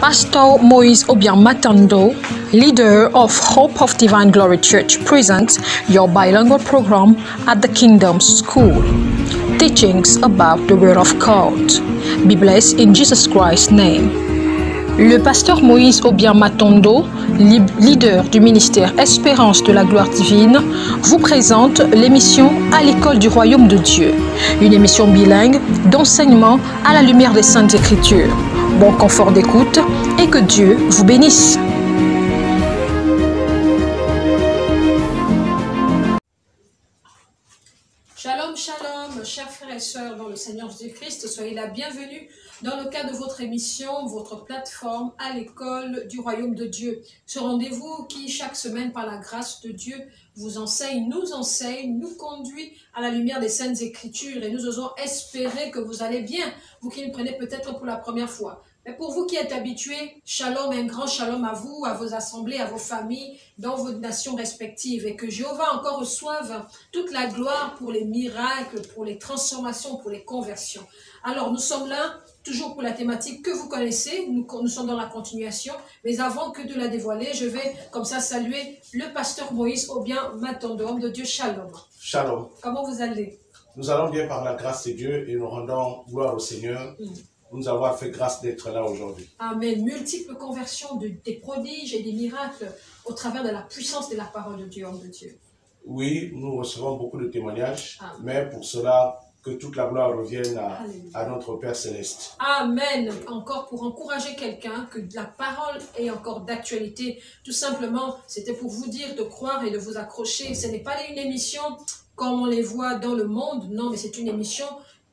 Pastor Moise Obiang Matando, leader of Hope of Divine Glory Church, presents your bilingual program at the Kingdom School. Teachings about the Word of God. Be blessed in Jesus Christ's name. Le pasteur Moise Obiang Matando, leader du ministère Espérance de la Gloire Divine, vous présente l'émission À l'école du Royaume de Dieu, une émission bilingue d'enseignement à la lumière des Saintes Écritures. Bon confort d'écoute et que Dieu vous bénisse. Shalom, shalom, chers frères et sœurs dans le Seigneur Jésus-Christ, soyez la bienvenue dans le cadre de votre émission, votre plateforme à l'école du Royaume de Dieu. Ce rendez-vous qui, chaque semaine, par la grâce de Dieu, vous enseigne, nous conduit à la lumière des Saintes Écritures et nous osons espérer que vous allez bien, vous qui nous prenez peut-être pour la première fois. Mais pour vous qui êtes habitués, shalom, un grand shalom à vous, à vos assemblées, à vos familles, dans vos nations respectives. Et que Jéhovah encore reçoive toute la gloire pour les miracles, pour les transformations, pour les conversions. Alors nous sommes là, toujours pour la thématique que vous connaissez, nous sommes dans la continuation. Mais avant que de la dévoiler, je vais comme ça saluer le pasteur Moise Obiang Matando, homme de Dieu, shalom. Shalom. Comment vous allez? Nous allons bien par la grâce de Dieu et nous rendons gloire au Seigneur. Nous avoir fait grâce d'être là aujourd'hui. Amen. Multiples conversions, des prodiges et des miracles au travers de la puissance de la parole de Dieu, homme de Dieu. Oui, nous recevons beaucoup de témoignages, Amen. Mais pour cela, que toute la gloire revienne à notre Père Céleste. Amen. Encore pour encourager quelqu'un, que la parole est encore d'actualité. Tout simplement, c'était pour vous dire de croire et de vous accrocher. Ce n'est pas une émission comme on les voit dans le monde, non, mais c'est une émission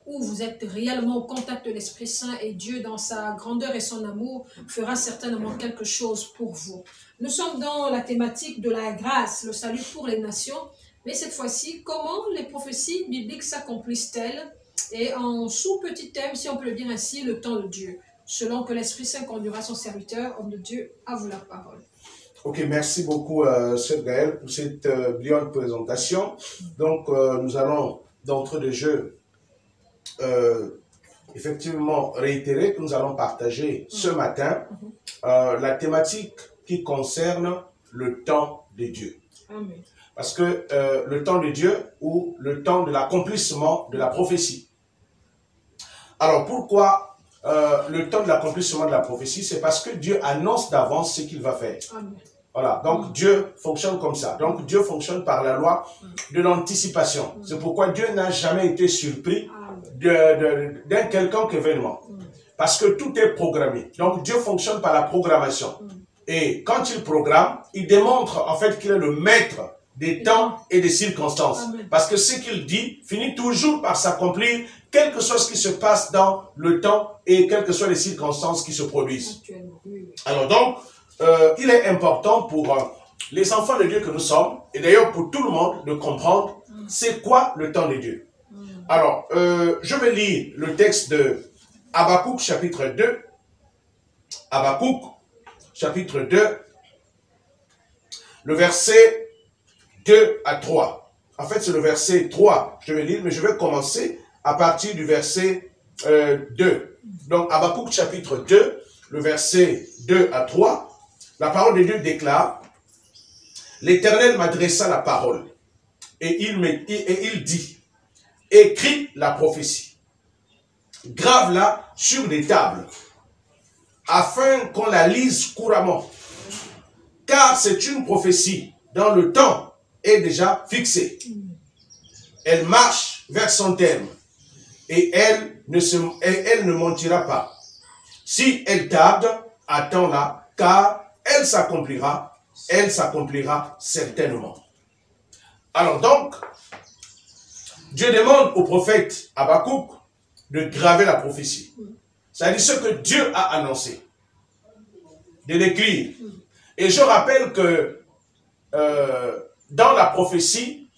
où vous êtes réellement au contact de l'Esprit Saint et Dieu, dans sa grandeur et son amour, fera certainement quelque chose pour vous. Nous sommes dans la thématique de la grâce, le salut pour les nations, mais cette fois-ci, comment les prophéties bibliques s'accomplissent-elles? Et en sous-petit thème, si on peut le dire ainsi, le temps de Dieu, selon que l'Esprit Saint conduira son serviteur, homme de Dieu, à vous la parole. Ok, merci beaucoup, Sœur Gaël, pour cette brillante présentation. Donc, nous allons, d'entrée de jeu, effectivement réitérer que nous allons partager ce matin la thématique qui concerne le temps de Dieu. Amen. Parce que le temps de Dieu ou le temps de l'accomplissement de la prophétie. Alors pourquoi le temps de l'accomplissement de la prophétie? C'est parce que Dieu annonce d'avance ce qu'il va faire. Amen. Voilà, donc Dieu fonctionne comme ça. Donc Dieu fonctionne par la loi de l'anticipation. C'est pourquoi Dieu n'a jamais été surpris d'un quelconque événement. Parce que tout est programmé. Donc Dieu fonctionne par la programmation. Et quand il programme, il démontre en fait qu'il est le maître des temps et des circonstances. Parce que ce qu'il dit finit toujours par s'accomplir, quel que soit ce qui se passe dans le temps et quelles que soient les circonstances qui se produisent. Alors donc, il est important pour les enfants de Dieu que nous sommes, et d'ailleurs pour tout le monde, de comprendre c'est quoi le temps de Dieu. Alors, je vais lire le texte de Habakkuk chapitre 2. Habakkuk chapitre 2, le verset 2 à 3. En fait, c'est le verset 3, je vais lire, mais je vais commencer à partir du verset 2. Donc, Habakkuk chapitre 2, le verset 2 à 3. La parole de Dieu déclare: l'Éternel m'adressa la parole, et il dit: écris la prophétie, grave-la sur des tables, afin qu'on la lise couramment, car c'est une prophétie dont le temps est déjà fixé. Elle marche vers son terme, et elle ne mentira pas. Si elle tarde, attends-la, car elle s'accomplira certainement. Alors donc, Dieu demande au prophète Habakkuk de graver la prophétie. C'est-à-dire ce que Dieu a annoncé, de l'écrire. Et je rappelle que dans la prophétie,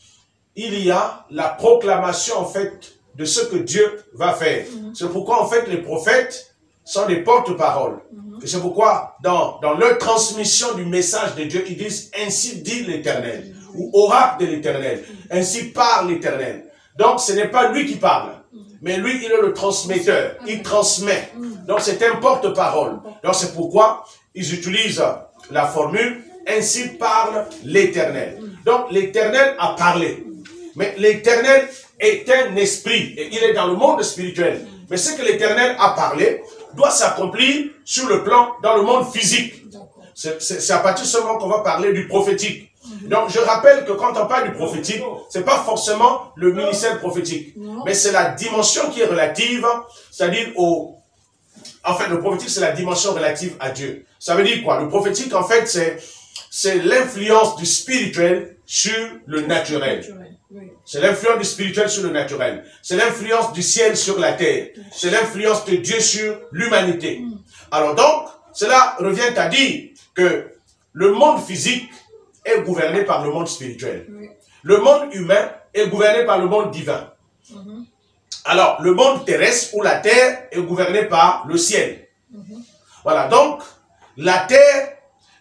il y a la proclamation en fait de ce que Dieu va faire. C'est pourquoi en fait les prophètes sont des porte-paroles. Et c'est pourquoi dans leur transmission du message de Dieu, ils disent: ainsi dit l'Éternel, ou oracle de l'Éternel, ainsi parle l'Éternel. Donc ce n'est pas lui qui parle, mais lui, il est le transmetteur. Il transmet. Donc, c'est un porte-parole. Donc, c'est pourquoi ils utilisent la formule « Ainsi parle l'Éternel ». Donc, l'Éternel a parlé. Mais l'Éternel est un esprit et il est dans le monde spirituel. Mais ce que l'Éternel a parlé doit s'accomplir sur le plan, dans le monde physique. C'est à partir de ce moment qu'on va parler du prophétique. Donc, je rappelle que quand on parle du prophétique, c'est pas forcément le ministère prophétique, mais c'est la dimension qui est relative, c'est-à-dire en fait, le prophétique, c'est la dimension relative à Dieu. Ça veut dire quoi? Le prophétique, en fait, c'est l'influence du spirituel sur le naturel. C'est l'influence du spirituel sur le naturel. C'est l'influence du ciel sur la terre. C'est l'influence de Dieu sur l'humanité. Alors donc, cela revient à dire que le monde physique est gouverné par le monde spirituel. Le monde humain est gouverné par le monde divin. Alors, le monde terrestre ou la terre est gouverné par le ciel. Voilà, donc, la terre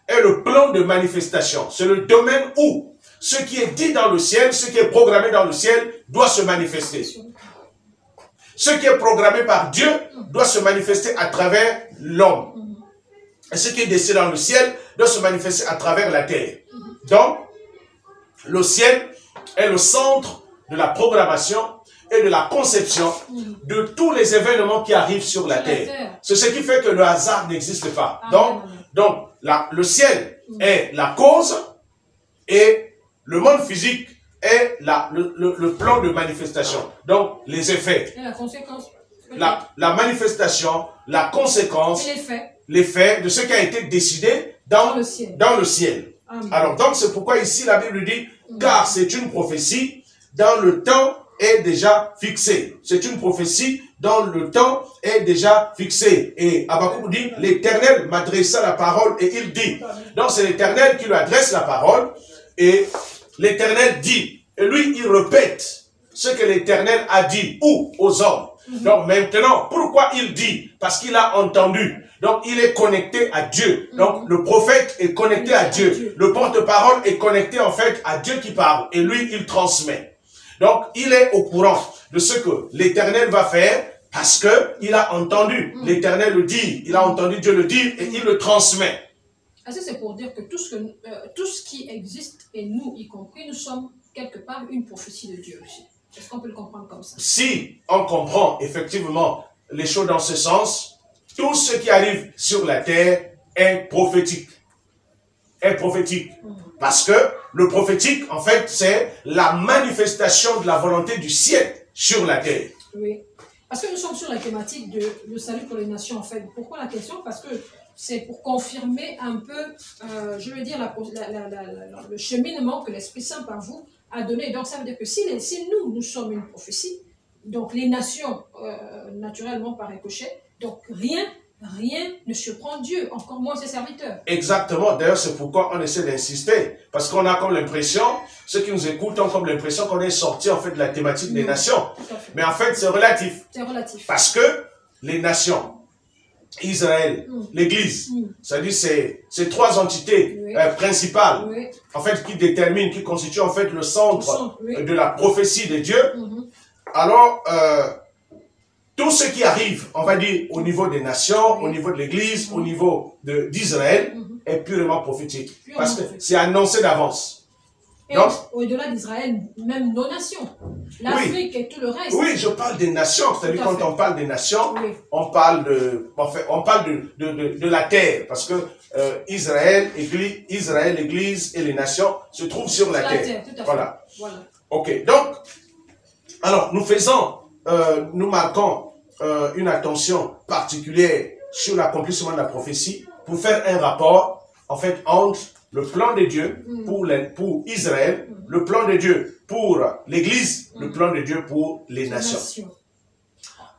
est le plan de manifestation. C'est le domaine où ce qui est dit dans le ciel, ce qui est programmé dans le ciel, doit se manifester. Ce qui est programmé par Dieu doit se manifester à travers l'homme. Et ce qui est décidé dans le ciel doit se manifester à travers la terre. Donc, le ciel est le centre de la programmation et de la conception de tous les événements qui arrivent sur la terre. C'est ce qui fait que le hasard n'existe pas. Donc le ciel est la cause et le monde physique est le plan de manifestation. Donc, les effets. Et la conséquence. La manifestation, la conséquence, l'effet de ce qui a été décidé dans le ciel. Alors, donc, c'est pourquoi ici, la Bible dit, car c'est une prophétie dans le temps est déjà fixé. C'est une prophétie dont le temps est déjà fixé. Et Habakkuk dit, l'Éternel m'adressa la parole et il dit. Donc c'est l'Éternel qui lui adresse la parole et l'Éternel dit. Et lui, il répète ce que l'Éternel a dit aux hommes. Donc maintenant, pourquoi il dit? Parce qu'il a entendu. Donc il est connecté à Dieu. Donc le prophète est connecté à Dieu. Le porte-parole est connecté en fait à Dieu qui parle. Et lui, il transmet. Donc, il est au courant de ce que l'Éternel va faire parce que il a entendu l'Éternel le dire. Il a entendu Dieu le dire et il le transmet. Est-ce que c'est pour dire que tout ce qui existe, et nous y compris, nous sommes quelque part une prophétie de Dieu aussi? Est-ce qu'on peut le comprendre comme ça? Si on comprend effectivement les choses dans ce sens, tout ce qui arrive sur la terre est prophétique. Est prophétique. Parce que le prophétique, en fait, c'est la manifestation de la volonté du ciel sur la terre. Oui. Parce que nous sommes sur la thématique de le salut pour les nations, en fait. Pourquoi la question? Parce que c'est pour confirmer un peu, je veux dire, le cheminement que l'Esprit Saint par vous a donné. Donc, ça veut dire que si nous sommes une prophétie, donc les nations, naturellement par ricochet, donc rien ne surprend Dieu, encore moins ses serviteurs. Exactement. D'ailleurs, c'est pourquoi on essaie d'insister. Parce qu'on a comme l'impression, ceux qui nous écoutent ont comme l'impression qu'on est sorti en fait de la thématique des nations. Mais en fait, c'est relatif. C'est relatif. Parce que les nations, Israël, l'Église, c'est-à-dire ces trois entités principales, en fait, qui déterminent, qui constituent en fait le centre de la prophétie de Dieu. Alors, tout ce qui arrive, on va dire, au niveau des nations, au niveau de l'Église, au niveau d'Israël, est purement prophétique. Parce que c'est annoncé d'avance. Et au-delà d'Israël, même nos nations, l'Afrique et tout le reste. Oui, je parle des nations. C'est-à-dire quand on parle des nations, on parle de la terre. Parce que Israël, l'Église et les nations se trouvent sur la terre. Tout à fait. Voilà. Ok, donc, alors nous marquons une attention particulière sur l'accomplissement de la prophétie pour faire un rapport, en fait, entre le plan de Dieu pour Israël, le plan de Dieu pour l'Église, le plan de Dieu pour les nations.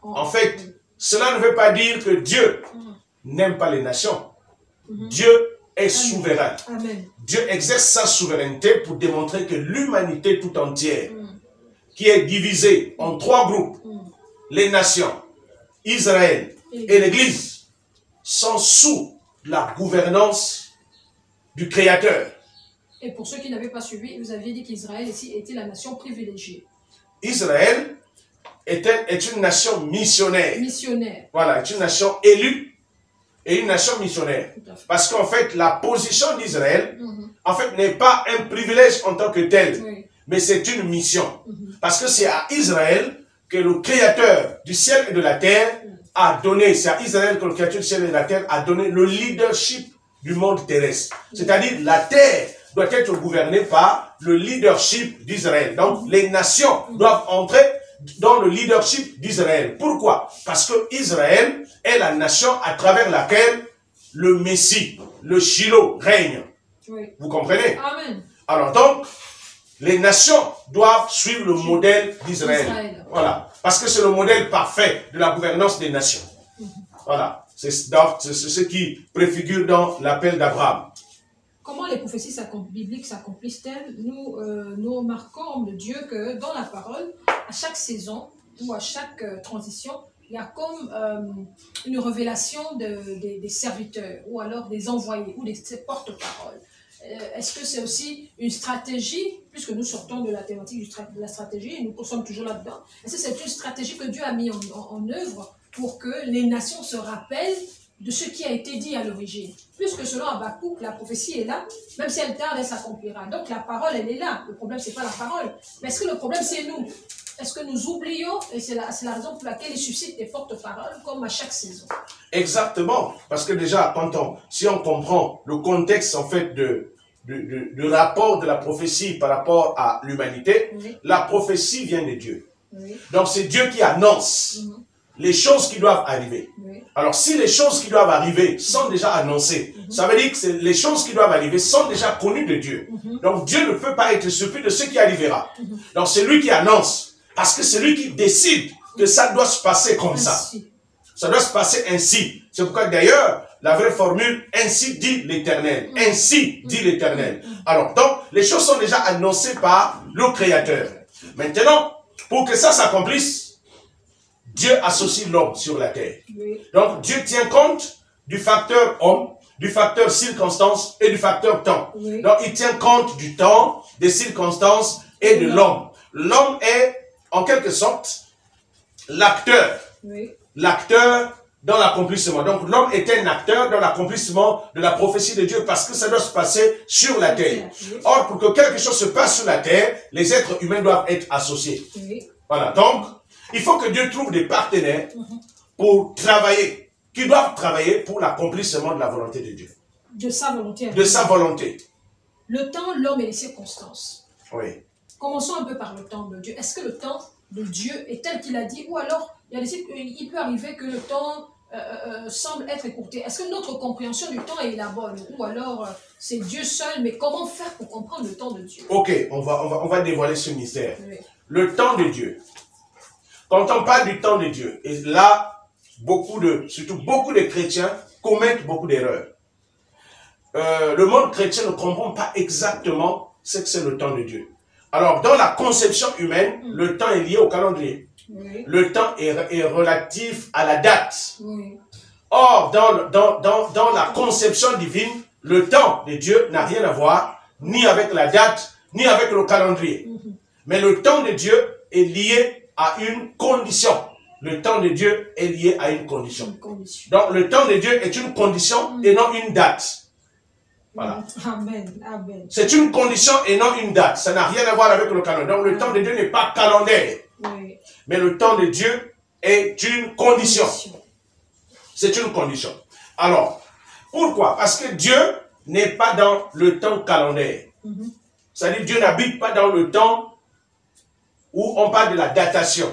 En fait, cela ne veut pas dire que Dieu n'aime pas les nations. Dieu est souverain. Dieu exerce sa souveraineté pour démontrer que l'humanité tout entière, qui est divisée en trois groupes, les nations, Israël et l'Église, sont sous la gouvernance du Créateur. Et pour ceux qui n'avaient pas suivi, vous aviez dit qu'Israël ici était la nation privilégiée. Israël est une nation missionnaire. Missionnaire. Voilà, est une nation élue et une nation missionnaire. Parce qu'en fait, la position d'Israël, en fait, n'est pas un privilège en tant que tel, mais c'est une mission. Parce que c'est à Israël que le Créateur du ciel et de la terre a donné, c'est à Israël que le Créateur du ciel et de la terre a donné le leadership du monde terrestre. C'est-à-dire, la terre doit être gouvernée par le leadership d'Israël. Donc, les nations doivent entrer dans le leadership d'Israël. Pourquoi? Parce que Israël est la nation à travers laquelle le Messie, le Shiloh, règne. Vous comprenez? Amen. Alors donc, les nations doivent suivre le modèle d'Israël. Voilà. Parce que c'est le modèle parfait de la gouvernance des nations. Voilà. C'est ce qui préfigure dans l'appel d'Abraham. Comment les prophéties bibliques s'accomplissent-elles? Nous remarquons de Dieu que dans la parole, à chaque saison ou à chaque transition, il y a comme une révélation des serviteurs ou alors des envoyés ou des porte-paroles. Est-ce que c'est aussi une stratégie, puisque nous sortons de la thématique de la stratégie et nous sommes toujours là-dedans, est-ce que c'est une stratégie que Dieu a mis en œuvre pour que les nations se rappellent de ce qui a été dit à l'origine? Puisque selon Habakkuk, la prophétie est là, même si elle tarde, elle s'accomplira. Donc la parole, elle est là. Le problème, c'est pas la parole. Mais est-ce que le problème, c'est nous? Est-ce que nous oublions, et c'est la raison pour laquelle il suscite des porte-paroles comme à chaque saison? Exactement. Parce que déjà, si on comprend le contexte, en fait, de rapport de la prophétie par rapport à l'humanité, la prophétie vient de Dieu. Donc c'est Dieu qui annonce les choses qui doivent arriver. Alors si les choses qui doivent arriver sont déjà annoncées, ça veut dire que les choses qui doivent arriver sont déjà connues de Dieu. Donc Dieu ne peut pas être surpris de ce qui arrivera. Donc c'est lui qui annonce, parce que c'est lui qui décide que ça doit se passer comme ça. Ça doit se passer ainsi. C'est pourquoi d'ailleurs, la vraie formule, ainsi dit l'Éternel. Ainsi dit l'Éternel. Alors donc, les choses sont déjà annoncées par le Créateur. Maintenant, pour que ça s'accomplisse, Dieu associe l'homme sur la terre. Donc Dieu tient compte du facteur homme, du facteur circonstance et du facteur temps. Donc il tient compte du temps, des circonstances et de l'homme. L'homme est en quelque sorte l'acteur. L'acteur dans l'accomplissement. Donc l'homme est un acteur dans l'accomplissement de la prophétie de Dieu parce que ça doit se passer sur la terre. Or, pour que quelque chose se passe sur la terre, les êtres humains doivent être associés. Voilà. Donc, il faut que Dieu trouve des partenaires pour travailler, qui doivent travailler pour l'accomplissement de la volonté de Dieu. De sa volonté. De sa volonté. Le temps, l'homme et les circonstances. Oui. Commençons un peu par le temps de Dieu. Est-ce que le temps de Dieu est tel qu'il a dit, ou alors il peut arriver que le temps semble être écourté? Est-ce que notre compréhension du temps est la bonne, ou alors c'est Dieu seul? Mais comment faire pour comprendre le temps de Dieu? Ok, on va dévoiler ce mystère. Le temps de Dieu. Quand on parle du temps de Dieu, et là, surtout beaucoup de chrétiens commettent beaucoup d'erreurs. Le monde chrétien ne comprend pas exactement ce que c'est le temps de Dieu. Alors, dans la conception humaine, le temps est lié au calendrier. Le temps est relatif à la date. Or, dans la conception divine, le temps de Dieu n'a rien à voir ni avec la date, ni avec le calendrier. Mais le temps de Dieu est lié à une condition. Le temps de Dieu est lié à une condition. Donc, le temps de Dieu est une condition et non une date. Voilà. Amen. Amen. C'est une condition et non une date. Ça n'a rien à voir avec le calendrier. Donc, le temps de Dieu n'est pas calendaire. Mais le temps de Dieu est une condition. C'est une condition. Alors, pourquoi? Parce que Dieu n'est pas dans le temps calendaire. C'est-à-dire Dieu n'habite pas dans le temps où on parle de la datation,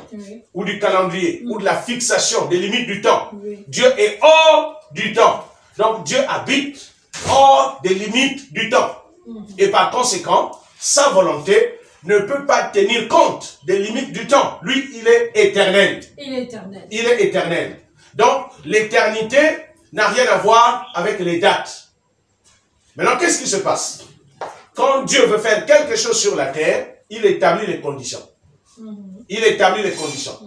ou du calendrier, ou de la fixation des limites du temps. Dieu est hors du temps. Donc Dieu habite hors des limites du temps. Et par conséquent, sa volonté ne peut pas tenir compte des limites du temps. Lui, il est éternel. Il est éternel. Il est éternel. Donc, l'éternité n'a rien à voir avec les dates. Maintenant, qu'est-ce qui se passe? Quand Dieu veut faire quelque chose sur la terre, il établit les conditions. Il établit les conditions.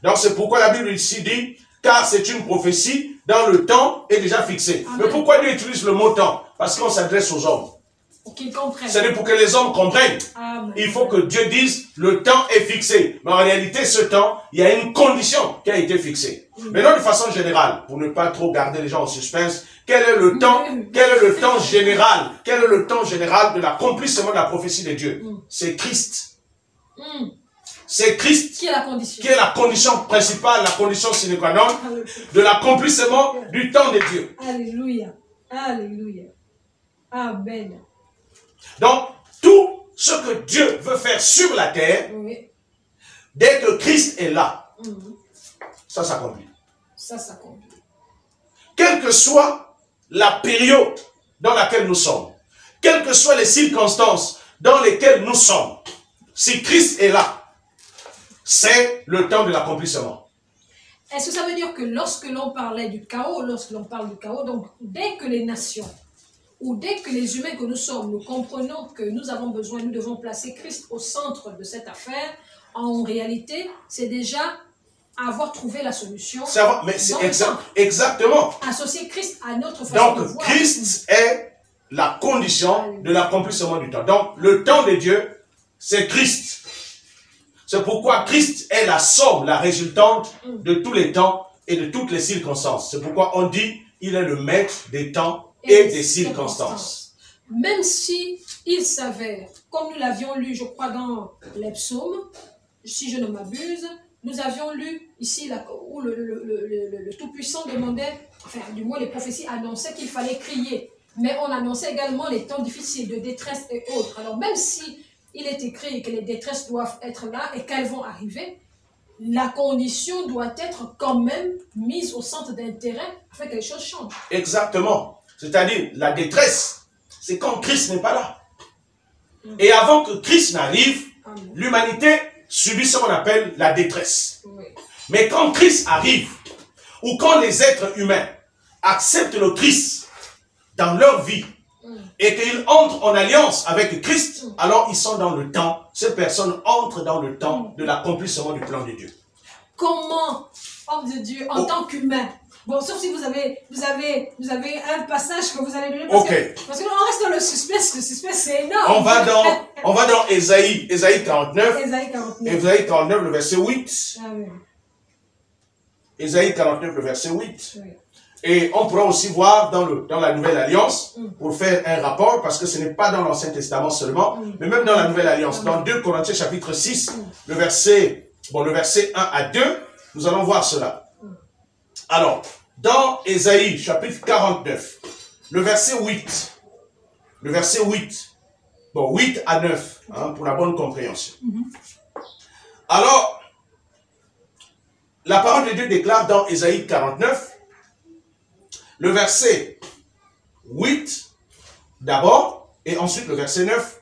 Donc, c'est pourquoi la Bible ici dit, car c'est une prophétie, dans le temps est déjà fixé. Mais pourquoi Dieu utilise le mot temps? Parce qu'on s'adresse aux hommes. Pour qu'ils comprennent. Ce n'est pour que les hommes comprennent. Amen. Il faut que Dieu dise, le temps est fixé. Mais en réalité, ce temps, il y a une condition qui a été fixée. Maintenant, de façon générale, pour ne pas trop garder les gens en suspense, quel est le temps général? Quel est le temps général de l'accomplissement de la prophétie de Dieu? C'est Christ. C'est Christ qui est la condition, qui est la condition principale, la condition sine qua non de l'accomplissement du temps de Dieu. Alléluia. Alléluia. Amen. Donc, tout ce que Dieu veut faire sur la terre, Oui. dès que Christ est là, ça s'accomplit. Ça s'accomplit. Quelle que soit la période dans laquelle nous sommes, quelles que soient les circonstances dans lesquelles nous sommes, si Christ est là, c'est le temps de l'accomplissement. Est-ce que ça veut dire que lorsque l'on parlait du chaos, lorsque l'on parle du chaos, donc dès que les nations, ou dès que les humains que nous sommes, nous comprenons que nous avons besoin, nous devons placer Christ au centre de cette affaire, en réalité, c'est déjà avoir trouvé la solution. Mais c'est exactement. Associer Christ à notre façon de voir. Donc, Christ est la condition de l'accomplissement du temps. Donc, le temps de Dieu, c'est Christ. C'est pourquoi Christ est la somme, la résultante de tous les temps et de toutes les circonstances. C'est pourquoi on dit il est le maître des temps et des circonstances. Même si il s'avère, comme nous l'avions lu, je crois, dans les psaumes, si je ne m'abuse, nous avions lu ici où le Tout-Puissant demandait, enfin, du moins les prophéties annonçaient qu'il fallait crier. Mais on annonçait également les temps difficiles de détresse et autres. Alors même si il est écrit que les détresses doivent être là et qu'elles vont arriver, la condition doit être quand même mise au centre d'intérêt afin que les choses changent. Exactement. C'est-à-dire, la détresse, c'est quand Christ n'est pas là. Et avant que Christ n'arrive, l'humanité subit ce qu'on appelle la détresse. Oui. Mais quand Christ arrive, ou quand les êtres humains acceptent le Christ dans leur vie, et qu'ils entrent en alliance avec Christ, alors ils sont dans le temps, ces personnes entrent dans le temps de l'accomplissement du plan de Dieu. Comment, homme de Dieu, en tant qu'humain, bon, sauf si vous avez un passage que vous allez donner, parce que on reste dans le suspense c'est énorme. On va dans Ésaïe 49, Ésaïe 49, le verset 8. Ah, oui. Ésaïe 49, le verset 8. Oui. Et on pourra aussi voir dans la Nouvelle Alliance, pour faire un rapport, parce que ce n'est pas dans l'Ancien Testament seulement, mais même dans la Nouvelle Alliance, dans 2 Corinthiens chapitre 6, le verset 1 à 2, nous allons voir cela. Alors, dans Ésaïe chapitre 49, le verset 8, bon, 8 à 9, hein, pour la bonne compréhension. Alors, la parole de Dieu déclare dans Ésaïe 49, le verset 8 d'abord, et ensuite le verset 9.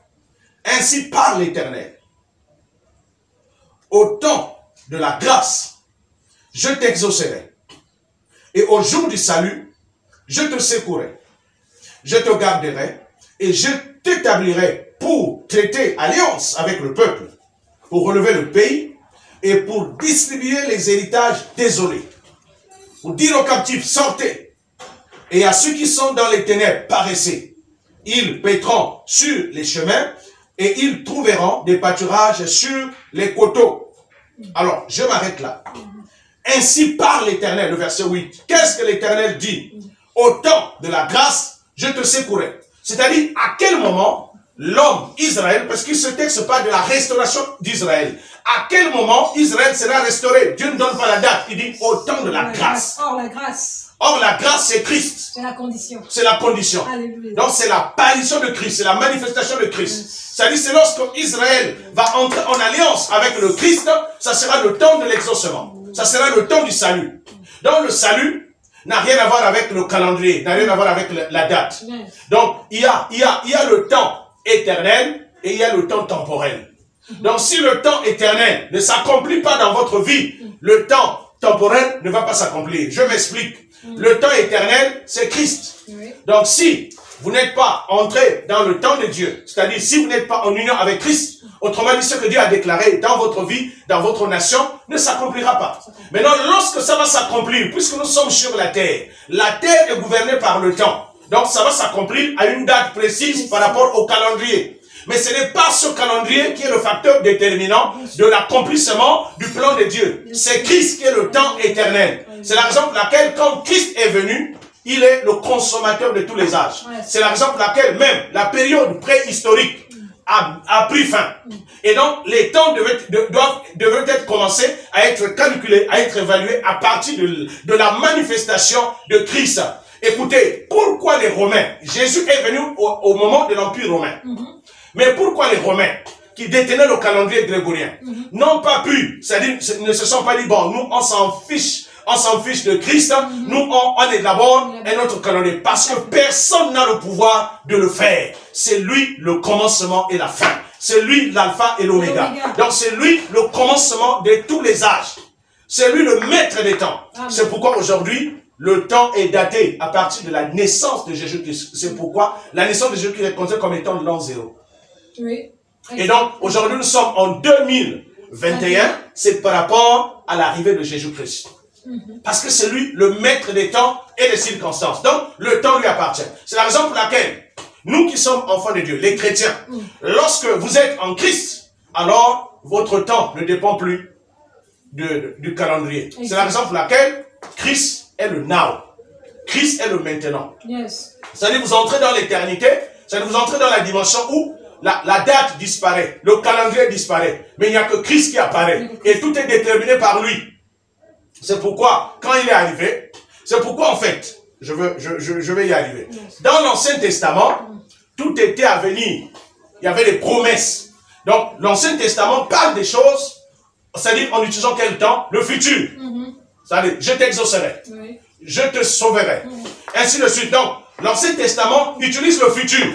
Ainsi parle l'Éternel. Au temps de la grâce, je t'exaucerai. Et au jour du salut, je te secouerai. Je te garderai et je t'établirai pour traiter alliance avec le peuple, pour relever le pays et pour distribuer les héritages désolés. Pour dire aux captifs, sortez. Et à ceux qui sont dans les ténèbres, paraissez. Ils paîtront sur les chemins et ils trouveront des pâturages sur les coteaux. Alors, je m'arrête là. Ainsi parle l'Éternel, le verset 8. Qu'est-ce que l'Éternel dit? Au temps de la grâce, je te secouerai. C'est-à-dire, à quel moment l'homme, Israël, parce que ce texte parle de la restauration d'Israël. À quel moment Israël sera restauré? Dieu ne donne pas la date. Il dit au temps de la grâce. Or, la grâce. Or, la grâce, c'est Christ. C'est la condition. C'est la condition. Alléluia. Donc, c'est l'apparition de Christ. C'est la manifestation de Christ. C'est-à-dire, c'est lorsque Israël va entrer en alliance avec le Christ, ça sera le temps de l'exaucement. Ça sera le temps du salut. Donc, le salut n'a rien à voir avec le calendrier, n'a rien à voir avec la date. Donc, il y a le temps éternel et il y a le temps temporel. Donc, si le temps éternel ne s'accomplit pas dans votre vie, le temps temporel ne va pas s'accomplir. Je m'explique. Le temps éternel, c'est Christ. Donc, si vous n'êtes pas entré dans le temps de Dieu, c'est-à-dire si vous n'êtes pas en union avec Christ, autrement dit, ce que Dieu a déclaré dans votre vie, dans votre nation, ne s'accomplira pas. Maintenant, lorsque ça va s'accomplir, puisque nous sommes sur la terre est gouvernée par le temps. Donc ça va s'accomplir à une date précise par rapport au calendrier. Mais ce n'est pas ce calendrier qui est le facteur déterminant de l'accomplissement du plan de Dieu. C'est Christ qui est le temps éternel. C'est la raison pour laquelle quand Christ est venu, il est le consommateur de tous les âges. C'est la raison pour laquelle même la période préhistorique a pris fin. Et donc les temps devaient être commencés à être calculés, à être évalués à partir de la manifestation de Christ. Écoutez, pourquoi les Romains, Jésus est venu au moment de l'Empire romain. Mais pourquoi les Romains, qui détenaient le calendrier grégorien, n'ont pas pu, c'est-à-dire ne se sont pas dit, bon, nous on s'en fiche de Christ, nous on élabore un autre calendrier, parce que personne n'a le pouvoir de le faire. C'est lui le commencement et la fin. C'est lui l'alpha et l'oméga. Donc c'est lui le commencement de tous les âges. C'est lui le maître des temps. C'est pourquoi aujourd'hui, le temps est daté à partir de la naissance de Jésus-Christ. C'est pourquoi la naissance de Jésus-Christ est considérée comme étant l'an zéro. Oui. Et donc, aujourd'hui, nous sommes en 2021, c'est par rapport à l'arrivée de Jésus-Christ. Parce que c'est lui le maître des temps et des circonstances. Donc, le temps lui appartient. C'est la raison pour laquelle, nous qui sommes enfants de Dieu, les chrétiens, lorsque vous êtes en Christ, alors votre temps ne dépend plus du calendrier. C'est la raison pour laquelle Christ est le now. Christ est le maintenant. C'est-à-dire vous entrez dans l'éternité, c'est-à-dire vous entrez dans la dimension où la date disparaît, le calendrier disparaît, mais il n'y a que Christ qui apparaît. Et tout est déterminé par lui. C'est pourquoi, quand il est arrivé, c'est pourquoi en fait, je vais y arriver. Dans l'Ancien Testament, tout était à venir. Il y avait des promesses. Donc, l'Ancien Testament parle des choses, c'est-à-dire en utilisant quel temps? Le futur. C'est-à-dire, je t'exaucerai, je te sauverai, ainsi de suite. Donc, l'Ancien Testament utilise le futur.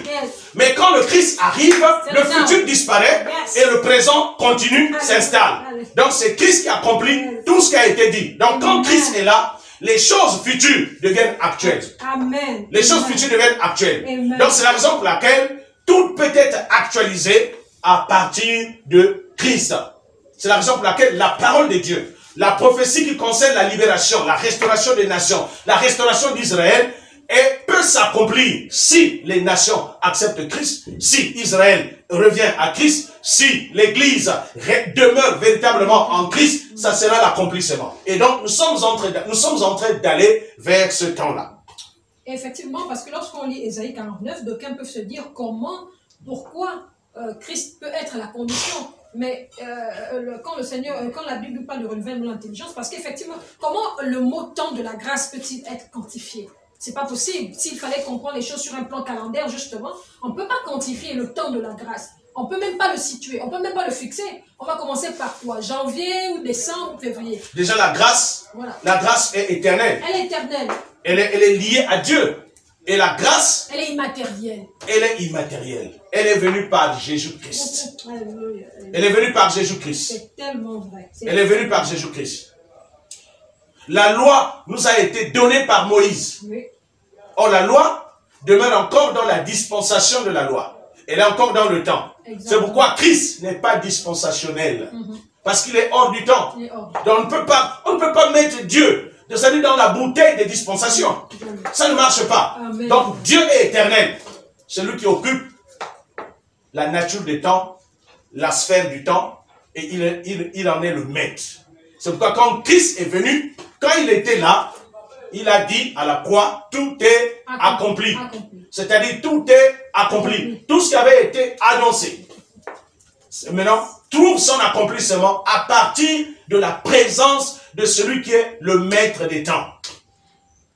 Mais quand le Christ arrive, le futur disparaît et le présent continue, s'installe. Donc c'est Christ qui accomplit tout ce qui a été dit. Donc quand Christ est là, les choses futures deviennent actuelles. Les choses futures deviennent actuelles. Donc c'est la raison pour laquelle tout peut être actualisé à partir de Christ. C'est la raison pour laquelle la parole de Dieu, la prophétie qui concerne la libération, la restauration des nations, la restauration d'Israël, et peut s'accomplir si les nations acceptent Christ, si Israël revient à Christ, si l'Église demeure véritablement en Christ, ça sera l'accomplissement. Et donc, nous sommes en train d'aller vers ce temps-là. Effectivement, parce que lorsqu'on lit Ésaïe 49, d'aucuns peuvent se dire pourquoi Christ peut être la condition. Mais quand la Bible parle de renouvellement de l'intelligence, parce qu'effectivement, comment le mot temps de la grâce peut-il être quantifié? C'est pas possible. S'il fallait comprendre les choses sur un plan calendaire, justement, on ne peut pas quantifier le temps de la grâce. On ne peut même pas le situer, on ne peut même pas le fixer. On va commencer par quoi? Janvier ou décembre ou février? Déjà, la grâce est éternelle. Elle est éternelle. Elle est liée à Dieu. Et la grâce, elle est immatérielle. Elle est immatérielle. Elle est venue par Jésus-Christ. Elle est venue par Jésus-Christ. C'est tellement vrai. Elle est venue par Jésus-Christ. La loi nous a été donnée par Moïse. Or, la loi demeure encore dans la dispensation de la loi. Elle est encore dans le temps. C'est pourquoi Christ n'est pas dispensationnel. Parce qu'il est hors du temps. Donc, on ne peut pas mettre Dieu, c'est-à-dire dans la bouteille des dispensations. Ça ne marche pas. Amen. Donc, Dieu est éternel. C'est lui qui occupe la nature du temps, la sphère du temps, et il en est le maître. C'est pourquoi quand Christ est venu, quand il était là, il a dit à la croix, tout est accompli. C'est-à-dire, tout est accompli. Tout ce qui avait été annoncé, maintenant, trouve son accomplissement à partir de la présence de celui qui est le maître des temps.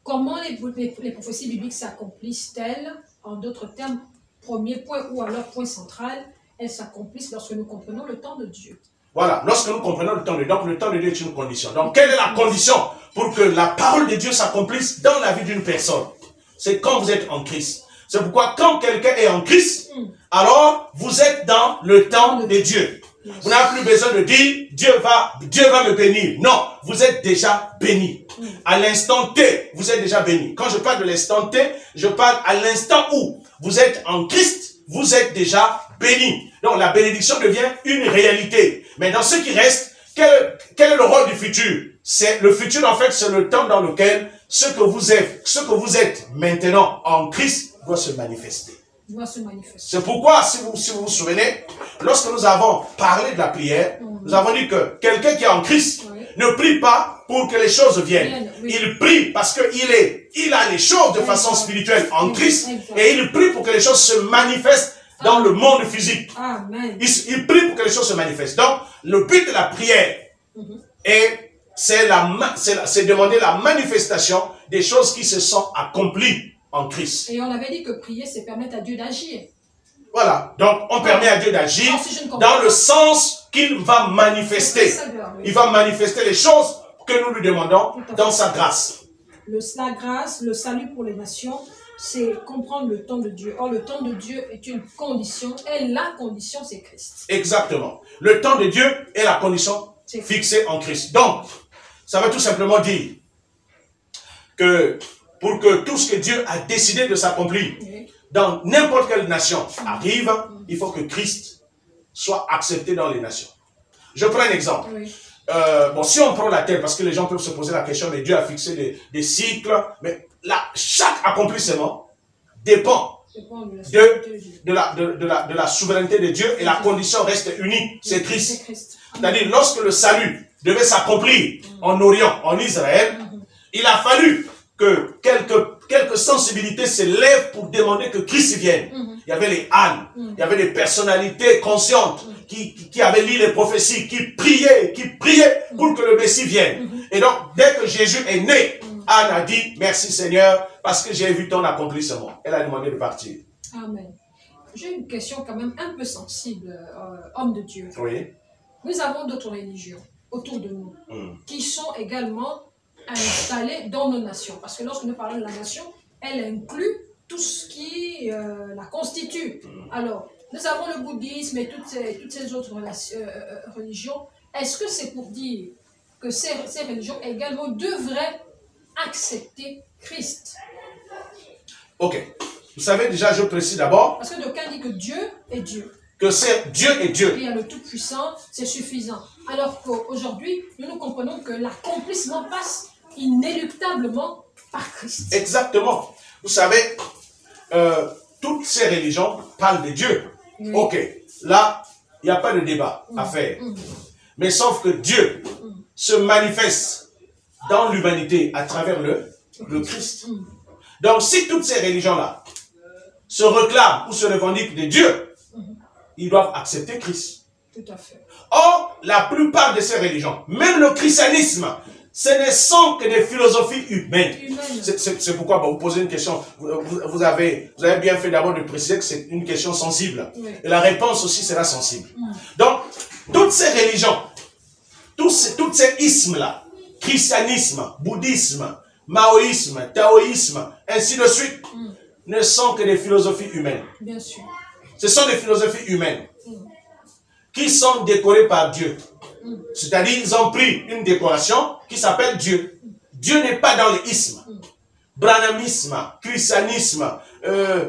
Comment les prophéties bibliques s'accomplissent-elles? En d'autres termes, premier point ou alors point central, elles s'accomplissent lorsque nous comprenons le temps de Dieu. Voilà, lorsque nous comprenons le temps de Dieu, donc le temps de Dieu est une condition. Donc, quelle est la condition pour que la parole de Dieu s'accomplisse dans la vie d'une personne? C'est quand vous êtes en Christ. C'est pourquoi quand quelqu'un est en Christ, alors vous êtes dans le temps de Dieu. Vous n'avez plus besoin de dire, Dieu va me bénir. Non, vous êtes déjà béni. À l'instant T, vous êtes déjà béni. Quand je parle de l'instant T, je parle à l'instant où vous êtes en Christ, vous êtes déjà béni. Donc la bénédiction devient une réalité. Mais dans ce qui reste, quel est le rôle du futur? Le futur, en fait, c'est le temps dans lequel ce que vous êtes maintenant en Christ doit se manifester. C'est pourquoi, si vous vous souvenez, lorsque nous avons parlé de la prière, nous avons dit que quelqu'un qui est en Christ ne prie pas pour que les choses viennent. Il prie parce qu'il a les choses de façon spirituelle en Christ et il prie pour que les choses se manifestent dans le monde physique. Amen. Il prie pour que les choses se manifestent. Donc, le but de la prière c'est demander la manifestation des choses qui se sont accomplies en Christ. Et on avait dit que prier, c'est permettre à Dieu d'agir. Voilà. Donc, on permet à Dieu d'agir dans le sens qu'il va manifester. Il va manifester les choses que nous lui demandons dans sa grâce. La grâce, le salut pour les nations, c'est comprendre le temps de Dieu. Or, le temps de Dieu est une condition, et la condition, c'est Christ. Exactement. Le temps de Dieu est la condition fixée en Christ. Donc, ça veut tout simplement dire que pour que tout ce que Dieu a décidé de s'accomplir dans n'importe quelle nation arrive, il faut que Christ soit accepté dans les nations. Je prends un exemple. Bon, si on prend la terre, parce que les gens peuvent se poser la question, mais Dieu a fixé des cycles, mais là, chaque accomplissement dépend de la souveraineté de Dieu et la condition reste unique, c'est Christ. C'est-à-dire, lorsque le salut devait s'accomplir en Orient, en Israël, il a fallu que quelques sensibilités s'élèvent pour demander que Christ vienne. Il y avait les ânes, il y avait des personnalités conscientes qui avaient lu les prophéties, qui priaient pour que le Messie vienne. Et donc, dès que Jésus est né, Anne a dit, merci Seigneur, parce que j'ai vu ton accomplissement. Elle a demandé de partir. Amen. J'ai une question quand même un peu sensible, homme de Dieu. Oui. Nous avons d'autres religions autour de nous qui sont également installées dans nos nations. Parce que lorsque nous parlons de la nation, elle inclut tout ce qui la constitue. Alors, nous avons le bouddhisme et toutes ces autres religions. Est-ce que c'est pour dire que ces religions également devraient accepter Christ? Ok. Vous savez déjà, je précise d'abord. Parce que d'aucuns disent que Dieu est Dieu. Que c'est Dieu est Dieu. Et il y a le Tout-Puissant, c'est suffisant. Alors qu'aujourd'hui, nous comprenons que l'accomplissement passe inéluctablement par Christ. Exactement. Vous savez, toutes ces religions parlent de Dieu. Oui. Ok. Là, il n'y a pas de débat à faire. Mais sauf que Dieu se manifeste dans l'humanité à travers le Christ. Donc, si toutes ces religions-là se réclament ou se revendiquent de Dieu, ils doivent accepter Christ. Tout à fait. Or, la plupart de ces religions, même le christianisme, ce ne sont que des philosophies humaines. C'est pourquoi vous posez une question. Vous avez bien fait d'abord de préciser que c'est une question sensible. Oui. Et la réponse aussi sera sensible. Donc, toutes ces religions, tous ces ismes-là, christianisme, bouddhisme, maoïsme, taoïsme, ainsi de suite, ne sont que des philosophies humaines. Bien sûr. Ce sont des philosophies humaines qui sont décorées par Dieu. C'est-à-dire, ils ont pris une décoration qui s'appelle Dieu. Dieu n'est pas dans les ismes. Branhamisme, christianisme,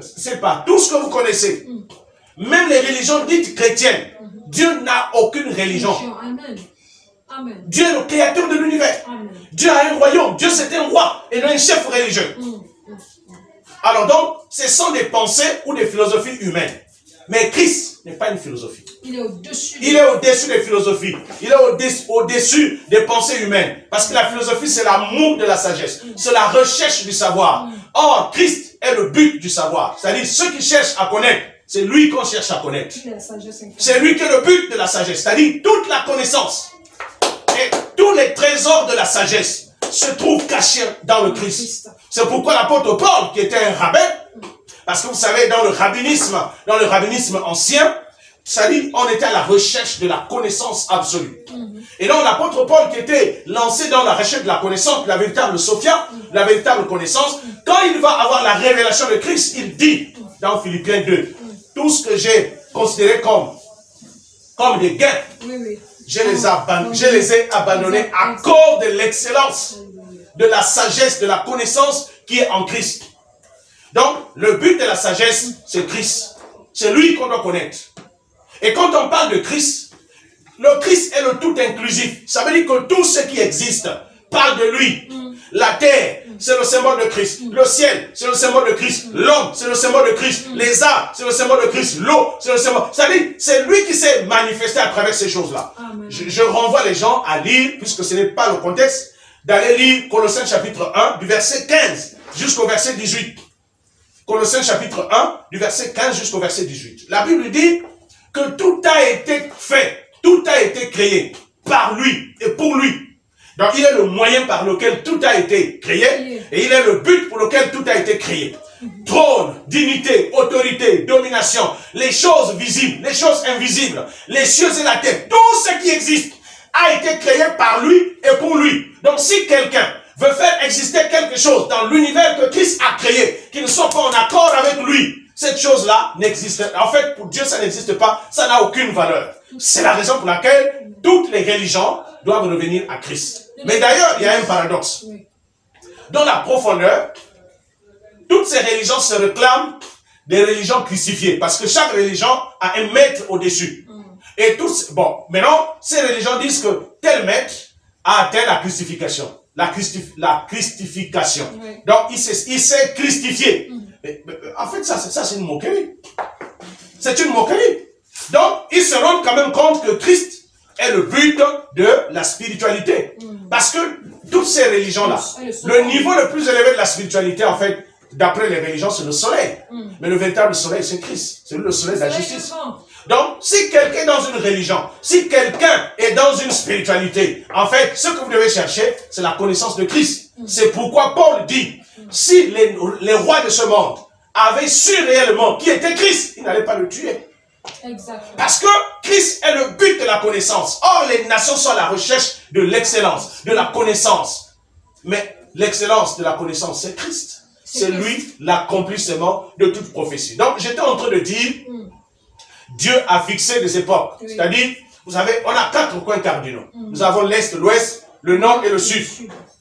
c'est pas tout ce que vous connaissez. Même les religions dites chrétiennes, Dieu n'a aucune religion. Amen. Amen. Dieu est le créateur de l'univers. Dieu a un royaume. Dieu c'est un roi et non un chef religieux. Alors donc, ce sont des pensées ou des philosophies humaines. Mais Christ n'est pas une philosophie. Il est au-dessus. Il est au-dessus des philosophies. Il est au-dessus des pensées humaines. Parce que la philosophie, c'est l'amour de la sagesse. C'est la recherche du savoir. Or, Christ est le but du savoir. C'est-à-dire, ceux qui cherchent à connaître, c'est lui qu'on cherche à connaître. C'est lui qui est le but de la sagesse. C'est-à-dire, toute la connaissance et tous les trésors de la sagesse se trouvent cachés dans le Christ. C'est pourquoi l'apôtre Paul, qui était un rabbin, parce que vous savez, dans le rabbinisme ancien, c'est-à-dire, on était à la recherche de la connaissance absolue. Et donc, l'apôtre Paul, qui était lancé dans la recherche de la connaissance, la véritable Sophia, la véritable connaissance, quand il va avoir la révélation de Christ, il dit, dans Philippiens 2, tout ce que j'ai considéré comme des gains, je les ai abandonnés à cause de l'excellence, de la sagesse, de la connaissance qui est en Christ. Donc, le but de la sagesse, c'est Christ. C'est lui qu'on doit connaître. Et quand on parle de Christ, le Christ est le tout inclusif. Ça veut dire que tout ce qui existe parle de lui. La terre, c'est le symbole de Christ. Le ciel, c'est le symbole de Christ. L'homme, c'est le symbole de Christ. Les arbres, c'est le symbole de Christ. L'eau, c'est le symbole. C'est-à-dire, c'est lui qui s'est manifesté à travers ces choses-là. Je renvoie les gens à lire, puisque ce n'est pas le contexte, d'aller lire Colossiens chapitre 1, du verset 15 jusqu'au verset 18. Colossiens chapitre 1, du verset 15 jusqu'au verset 18. La Bible dit que tout a été fait, tout a été créé par lui et pour lui. Donc il est le moyen par lequel tout a été créé et il est le but pour lequel tout a été créé. Trône, dignité, autorité, domination, les choses visibles, les choses invisibles, les cieux et la terre, tout ce qui existe a été créé par lui et pour lui. Donc si quelqu'un veut faire exister quelque chose dans l'univers que Christ a créé, qui ne soit pas en accord avec lui, cette chose-là n'existe pas. En fait, pour Dieu, ça n'existe pas, ça n'a aucune valeur. C'est la raison pour laquelle toutes les religions doivent revenir à Christ. Mais d'ailleurs, il y a un paradoxe. Dans la profondeur, toutes ces religions se réclament des religions crucifiées, parce que chaque religion a un maître au-dessus. Et tous, bon, maintenant, ces religions disent que tel maître a atteint la crucifixion. La christification. Donc, il s'est christifié. Mais, en fait, ça c'est une moquerie. C'est une moquerie. Donc, ils se rendent quand même compte que Christ est le but de la spiritualité. Parce que toutes ces religions-là, le niveau le plus élevé de la spiritualité, en fait, d'après les religions, c'est le soleil. Mais le véritable soleil, c'est Christ. C'est le soleil de la justice. Donc, si quelqu'un est dans une religion, si quelqu'un est dans une spiritualité, en fait, ce que vous devez chercher, c'est la connaissance de Christ. C'est pourquoi Paul dit, si les rois de ce monde avaient su réellement qui était Christ, ils n'allaient pas le tuer. Exactement. Parce que Christ est le but de la connaissance. Or, les nations sont à la recherche de l'excellence, de la connaissance. Mais l'excellence de la connaissance, c'est Christ. C'est lui l'accomplissement de toute prophétie. Donc, j'étais en train de dire, Dieu a fixé des époques. C'est-à-dire, vous savez, on a 4 coins cardinaux. Nous avons l'Est, l'Ouest, le Nord et le Sud.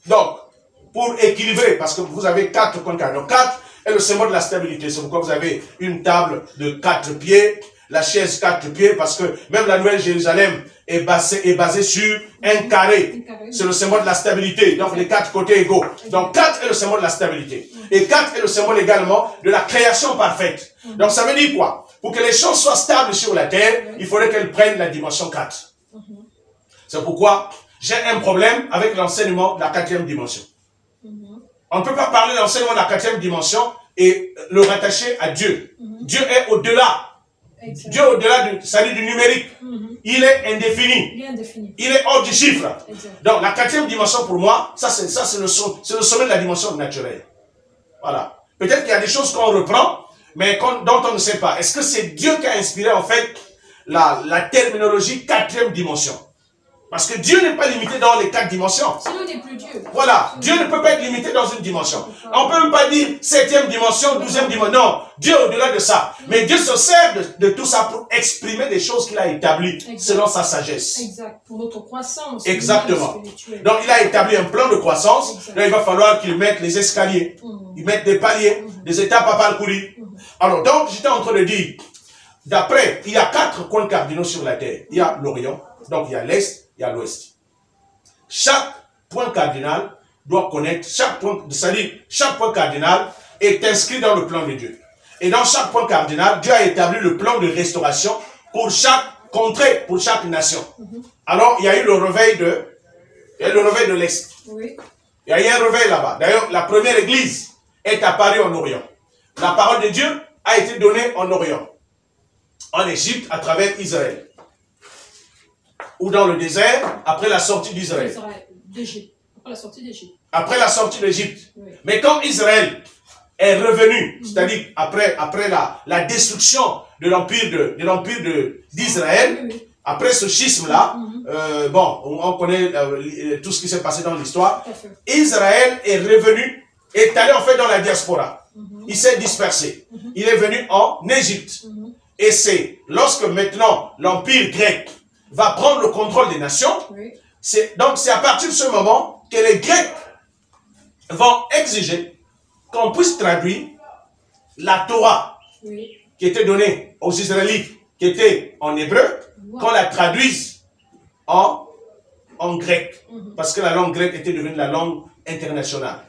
Donc, pour équilibrer, parce que vous avez 4 coins cardinaux. 4 est le symbole de la stabilité. C'est pourquoi vous avez une table de 4 pieds, la chaise 4 pieds, parce que même la Nouvelle Jérusalem est basée sur un carré. C'est le symbole de la stabilité. Donc, les 4 côtés égaux. Donc, 4 est le symbole de la stabilité. Et 4 est le symbole également de la création parfaite. Donc, ça veut dire quoi? Pour que les choses soient stables sur la terre, il faudrait qu'elles prennent la dimension 4. C'est pourquoi j'ai un problème avec l'enseignement de la 4e dimension. On ne peut pas parler de l'enseignement de la 4e dimension et le rattacher à Dieu. Dieu est au-delà. Dieu est au-delà du numérique. Il est indéfini. Il est hors du chiffre. Donc la 4e dimension pour moi, ça c'est le sommet de la dimension naturelle. Voilà. Peut-être qu'il y a des choses qu'on reprend, mais dont on ne sait pas. Est-ce que c'est Dieu qui a inspiré en fait la terminologie 4e dimension? Parce que Dieu n'est pas limité dans les 4 dimensions. Sinon, il n'est plus Dieu. Voilà. Dieu ne peut pas être limité dans une dimension. On ne peut même pas dire 7e dimension, 12e dimension. Non. Dieu est au-delà de ça. Mais Dieu se sert de tout ça pour exprimer des choses qu'il a établies selon sa sagesse. Exact. Pour notre croissance. Exactement. Donc, il a établi un plan de croissance. Là, il va falloir qu'il mette les escaliers. Il mette des paliers, des étapes à parcourir. Alors, donc, j'étais en train de dire, d'après, il y a 4 coins cardinaux sur la terre. Il y a l'Orient, donc il y a l'Est, il y a l'Ouest. Chaque point cardinal doit connaître, chaque point cardinal est inscrit dans le plan de Dieu. Et dans chaque point cardinal, Dieu a établi le plan de restauration pour chaque contrée, pour chaque nation. Alors, il y a eu le réveil de l'Est. Oui. Il y a eu un réveil là-bas. D'ailleurs, la première église est apparue en Orient. La parole de Dieu a été donnée en Orient, en Égypte, à travers Israël. Ou dans le désert, après la sortie d'Israël. Après la sortie d'Égypte. Après la sortie d'Égypte. Oui. Mais quand Israël est revenu, c'est-à-dire après la destruction de l'empire d'Israël, après ce schisme-là, bon, on connaît tout ce qui s'est passé dans l'histoire, Israël est revenu, est allé en fait dans la diaspora. Il s'est dispersé. Il est venu en Égypte. Et c'est lorsque maintenant l'empire grec va prendre le contrôle des nations, donc c'est à partir de ce moment que les Grecs vont exiger qu'on puisse traduire la Torah qui était donnée aux Israélites, qui était en hébreu, qu'on la traduise en grec. Parce que la langue grecque était devenue la langue international.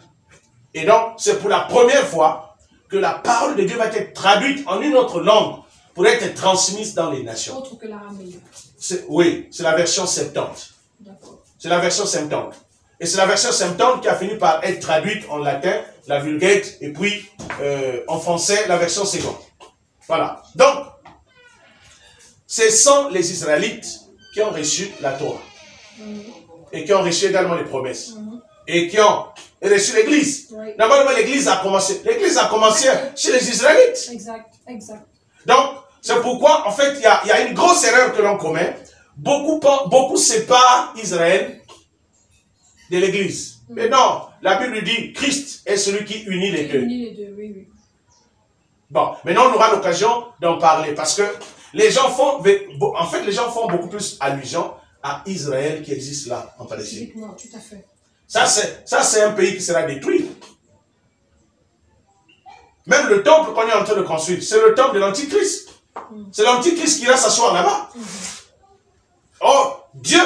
Et donc, c'est pour la première fois que la parole de Dieu va être traduite en une autre langue pour être transmise dans les nations. Autre que l'araméen. Oui, c'est la version 70. C'est la version 70. Et c'est la version 70 qui a fini par être traduite en latin, la Vulgate, et puis en français, la version seconde. Voilà. Donc, ce sont les Israélites qui ont reçu la Torah. Et qui ont reçu également les promesses. Et qui ont reçu l'Église. Oui. D'abord, l'Église a commencé. L'Église a commencé chez les Israélites. Exact, exact. Donc, c'est pourquoi, en fait, il y a une grosse erreur que l'on commet. Beaucoup séparent Israël de l'Église. Mais non, la Bible dit Christ est celui qui unit les deux. Unit les deux, oui, oui. Bon, maintenant on aura l'occasion d'en parler parce que les gens font, en fait, les gens font beaucoup plus allusion à Israël qui existe là, en Palestine. Tout à fait. Ça, c'est un pays qui sera détruit. Même le temple qu'on est en train de construire, c'est le temple de l'Antichrist. C'est l'Antichrist qui va s'asseoir là-bas. Or, Dieu,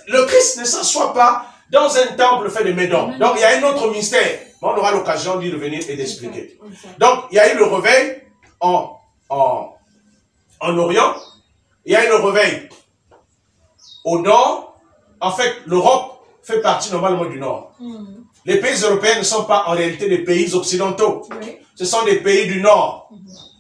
le Christ ne s'assoit pas dans un temple fait de médon. Donc, il y a un autre mystère. On aura l'occasion d'y revenir et d'expliquer. Donc, il y a eu le réveil en Orient. Il y a eu le réveil au Nord. En fait, l'Europe fait partie normalement du Nord. Les pays européens ne sont pas en réalité des pays occidentaux. Ce sont des pays du Nord.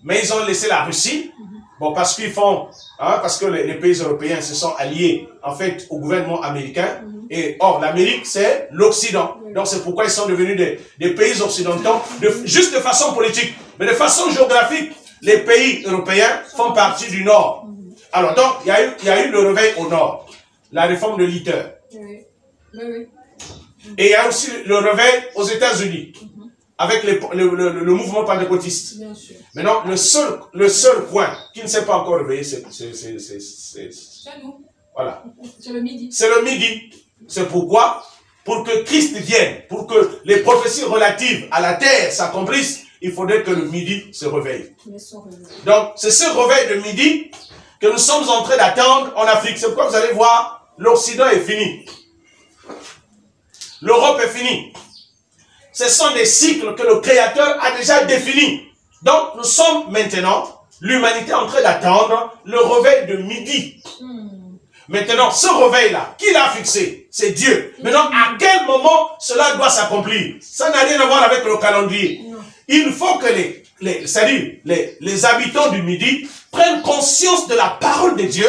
Mais ils ont laissé la Russie. Bon, parce qu'ils font, parce que les pays européens se sont alliés, en fait, au gouvernement américain. Et, or, l'Amérique, c'est l'Occident. Donc, c'est pourquoi ils sont devenus des pays occidentaux, juste de façon politique. Mais de façon géographique, les pays européens font partie du Nord. Alors, donc, il y a eu le réveil au Nord. La réforme de Luther. Et il y a aussi le réveil aux États-Unis. Avec le mouvement pentecôtiste. Maintenant, le seul point qui ne s'est pas encore réveillé, c'est nous. Voilà. C'est le midi. C'est le midi. C'est pourquoi, pour que Christ vienne, pour que les prophéties relatives à la terre s'accomplissent, il faudrait que le midi se réveille. Donc, c'est ce réveil de midi que nous sommes en train d'attendre en Afrique. C'est pourquoi vous allez voir, l'Occident est fini. L'Europe est finie. Ce sont des cycles que le Créateur a déjà définis. Donc, nous sommes maintenant, l'humanité en train d'attendre le réveil de midi. Maintenant, ce réveil-là, qui l'a fixé? C'est Dieu. Maintenant, à quel moment cela doit s'accomplir? Ça n'a rien à voir avec le calendrier. Il faut que les habitants du midi prennent conscience de la parole de Dieu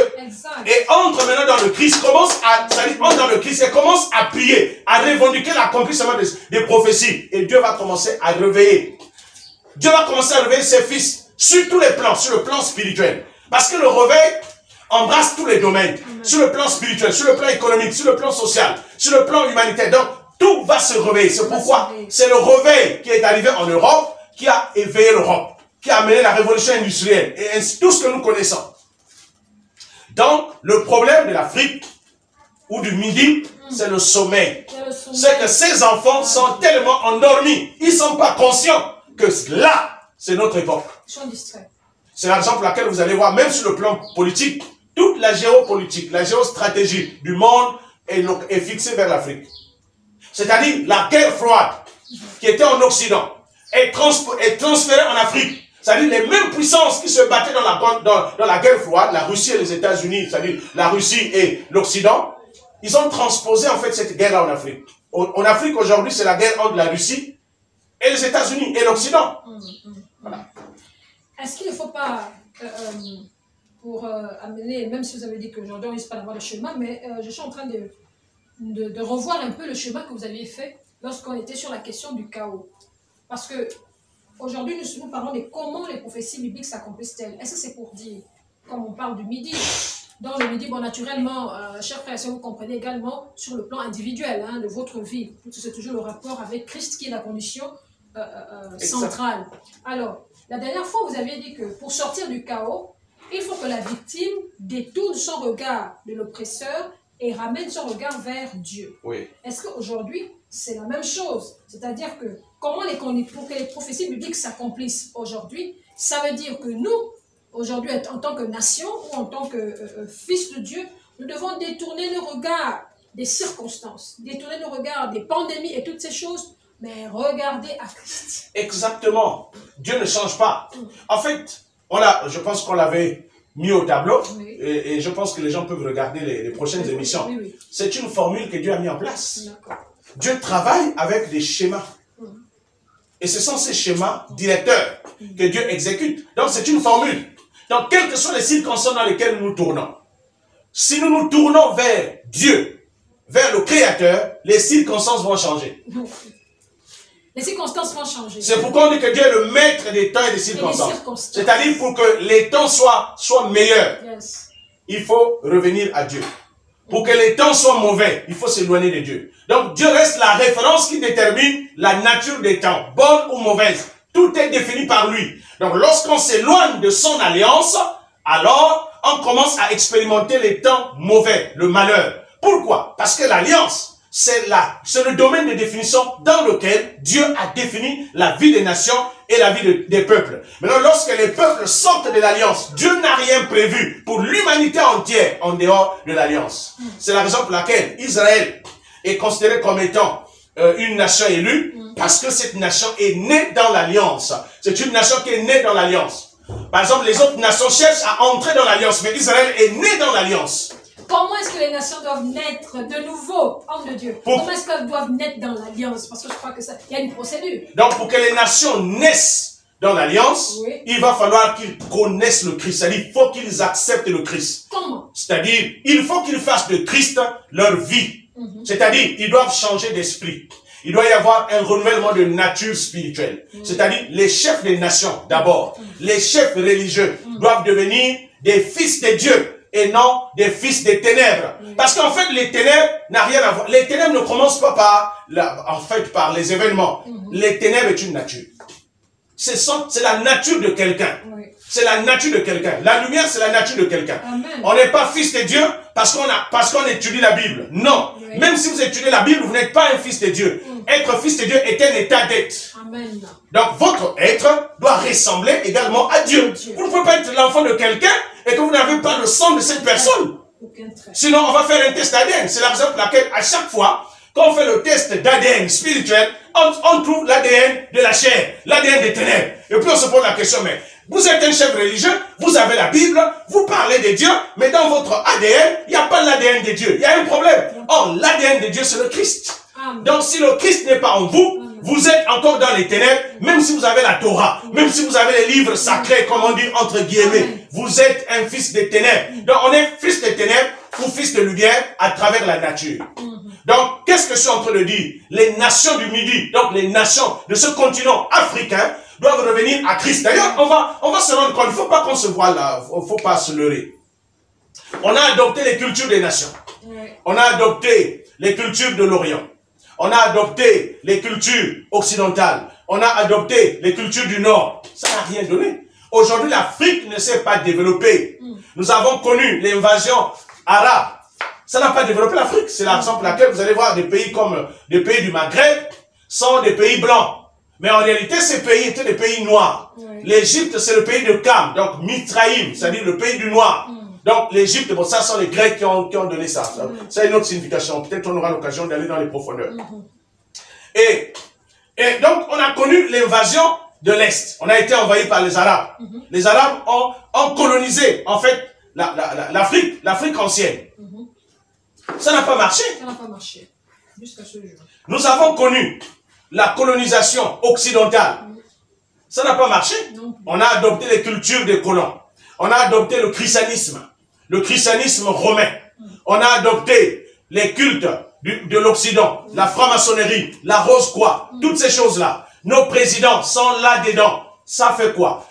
et entrent maintenant dans le Christ, entrent dans le Christ et commencent à prier, à revendiquer l'accomplissement des prophéties. Et Dieu va commencer à réveiller. Dieu va commencer à réveiller ses fils sur tous les plans, sur le plan spirituel. Parce que le réveil embrasse tous les domaines, sur le plan spirituel, sur le plan économique, sur le plan social, sur le plan humanitaire. Donc, tout va se réveiller. C'est pourquoi c'est le réveil qui est arrivé en Europe qui a éveillé l'Europe, qui a amené la révolution industrielle et ainsi tout ce que nous connaissons. Donc, le problème de l'Afrique ou du Midi, c'est le sommeil. C'est que ces enfants sont tellement endormis, ils ne sont pas conscients que là, c'est notre époque. Ils sont distraits. C'est la raison pour laquelle vous allez voir, même sur le plan politique, toute la géopolitique, la géostratégie du monde est fixée vers l'Afrique. C'est-à-dire la guerre froide qui était en Occident est transférée en Afrique. C'est-à-dire les mêmes puissances qui se battaient dans la guerre froide, la Russie et les États-Unis, c'est-à-dire la Russie et l'Occident, ils ont transposé en fait cette guerre-là en Afrique. En Afrique aujourd'hui, c'est la guerre entre la Russie et les États-Unis et l'Occident. Voilà. Est-ce qu'il ne faut pas, pour amener, même si vous avez dit qu'aujourd'hui on risque pas d'avoir le chemin, mais je suis en train de revoir un peu le chemin que vous aviez fait lorsqu'on était sur la question du chaos. Parce que aujourd'hui, nous parlons de comment les prophéties bibliques s'accomplissent-elles. Est-ce que c'est pour dire, comme on parle du midi, dans le midi, bon, naturellement, chers frères et sœurs, vous comprenez également sur le plan individuel de votre vie, c'est toujours le rapport avec Christ qui est la condition centrale. Alors, la dernière fois, vous aviez dit que pour sortir du chaos, il faut que la victime détourne son regard de l'oppresseur et ramène son regard vers Dieu. Oui. Est-ce qu'aujourd'hui, c'est la même chose? C'est-à-dire que pour que les prophéties bibliques s'accomplissent aujourd'hui, ça veut dire que nous, aujourd'hui, en tant que nation ou en tant que fils de Dieu, nous devons détourner le regard des circonstances, détourner nos regards des pandémies et toutes ces choses, mais regardez à Christ. Exactement. Dieu ne change pas. En fait, je pense qu'on l'avait mis au tableau, Oui. et je pense que les gens peuvent regarder les prochaines émissions. Oui, oui. C'est une formule que Dieu a mis en place. D'accord. Dieu travaille avec des schémas. Et ce sont ces schémas directeurs que Dieu exécute. Donc c'est une formule. Donc quelles que soient les circonstances dans lesquelles nous nous tournons, si nous nous tournons vers Dieu, vers le Créateur, les circonstances vont changer. Les circonstances vont changer. C'est pourquoi on dit que Dieu est le maître des temps et des circonstances. C'est-à-dire pour que les temps soient meilleurs, Yes. il faut revenir à Dieu. Pour que les temps soient mauvais, il faut s'éloigner de Dieu. Donc Dieu reste la référence qui détermine la nature des temps, bonne ou mauvaise. Tout est défini par lui. Donc lorsqu'on s'éloigne de son alliance, alors on commence à expérimenter les temps mauvais, le malheur. Pourquoi? Parce que l'alliance, c'est le domaine de définition dans lequel Dieu a défini la vie des nations et la vie des peuples. Maintenant, lorsque les peuples sortent de l'alliance, Dieu n'a rien prévu pour l'humanité entière en dehors de l'alliance. C'est la raison pour laquelle Israël est considéré comme étant une nation élue, parce que cette nation est née dans l'alliance. C'est une nation qui est née dans l'alliance. Par exemple, les autres nations cherchent à entrer dans l'alliance, mais Israël est né dans l'alliance. Comment est-ce que les nations doivent naître de nouveau, homme de Dieu? Comment est-ce qu'elles doivent naître dans l'alliance? Parce que je crois que ça, il y a une procédure. Donc, pour que les nations naissent dans l'alliance, Oui. il va falloir qu'ils connaissent le Christ. C'est-à-dire, il faut qu'ils acceptent le Christ. Comment? C'est-à-dire, il faut qu'ils fassent de Christ leur vie. C'est-à-dire, ils doivent changer d'esprit. Il doit y avoir un renouvellement de nature spirituelle. C'est-à-dire, les chefs des nations, d'abord, les chefs religieux doivent devenir des fils de Dieu et non des fils des ténèbres. Parce qu'en fait, les ténèbres n'ont rien à voir. Les ténèbres ne commencent pas par les événements. Les ténèbres est une nature. C'est la nature de quelqu'un. Oui. C'est la nature de quelqu'un. La lumière, c'est la nature de quelqu'un. Amen. On n'est pas fils de Dieu parce qu'on étudie la Bible. Non. Oui. Même si vous étudiez la Bible, vous n'êtes pas un fils de Dieu. Être fils de Dieu est un état d'être. Amen. Donc, votre être doit ressembler également à Dieu. Dieu. Vous ne pouvez pas être l'enfant de quelqu'un et que vous n'avez pas le sang de cette personne. Aucun trait. Sinon, on va faire un test d'ADN. C'est la raison pour laquelle, à chaque fois, quand on fait le test d'ADN spirituel, on trouve l'ADN de la chair, l'ADN des ténèbres. Et puis on se pose la question, mais vous êtes un chef religieux, vous avez la Bible, vous parlez de Dieu, mais dans votre ADN, il n'y a pas l'ADN de Dieu. Il y a un problème. Or, l'ADN de Dieu, c'est le Christ. Amen. Donc, si le Christ n'est pas en vous, vous êtes encore dans les ténèbres, même si vous avez la Torah, même si vous avez les livres sacrés, comme on dit entre guillemets, vous êtes un fils des ténèbres. Donc, on est fils des ténèbres ou fils de lumière à travers la nature. Donc, qu'est-ce que je suis en train de dire? Les nations du Midi, donc les nations de ce continent africain, doivent revenir à Christ. D'ailleurs, on va se rendre compte, il ne faut pas qu'on se voit là, il ne faut pas se leurrer. On a adopté les cultures des nations. Oui. On a adopté les cultures de l'Orient. On a adopté les cultures occidentales. On a adopté les cultures du Nord. Ça n'a rien donné. Aujourd'hui, l'Afrique ne s'est pas développée. Nous avons connu l'invasion arabe. Ça n'a pas développé l'Afrique. C'est la raison pour laquelle vous allez voir des pays comme des pays du Maghreb sont des pays blancs. Mais en réalité, ces pays étaient des pays noirs. Oui. L'Égypte, c'est le pays de Cam, donc Mitraïm, c'est-à-dire le pays du noir. Donc l'Égypte, bon, ça sont les Grecs qui ont donné ça. Ça a une autre signification. Peut-être on aura l'occasion d'aller dans les profondeurs. Et donc, on a connu l'invasion de l'Est. On a été envahi par les Arabes. Les Arabes ont colonisé, en fait, l'Afrique ancienne. Ça n'a pas marché. Ça n'a pas marché. Jusqu'à ce jour. Nous avons connu la colonisation occidentale. Ça n'a pas marché. Non. On a adopté les cultures des colons. On a adopté le christianisme romain. On a adopté les cultes de l'Occident, la franc-maçonnerie, la rose-croix, toutes ces choses-là. Nos présidents sont là-dedans. Ça fait quoi?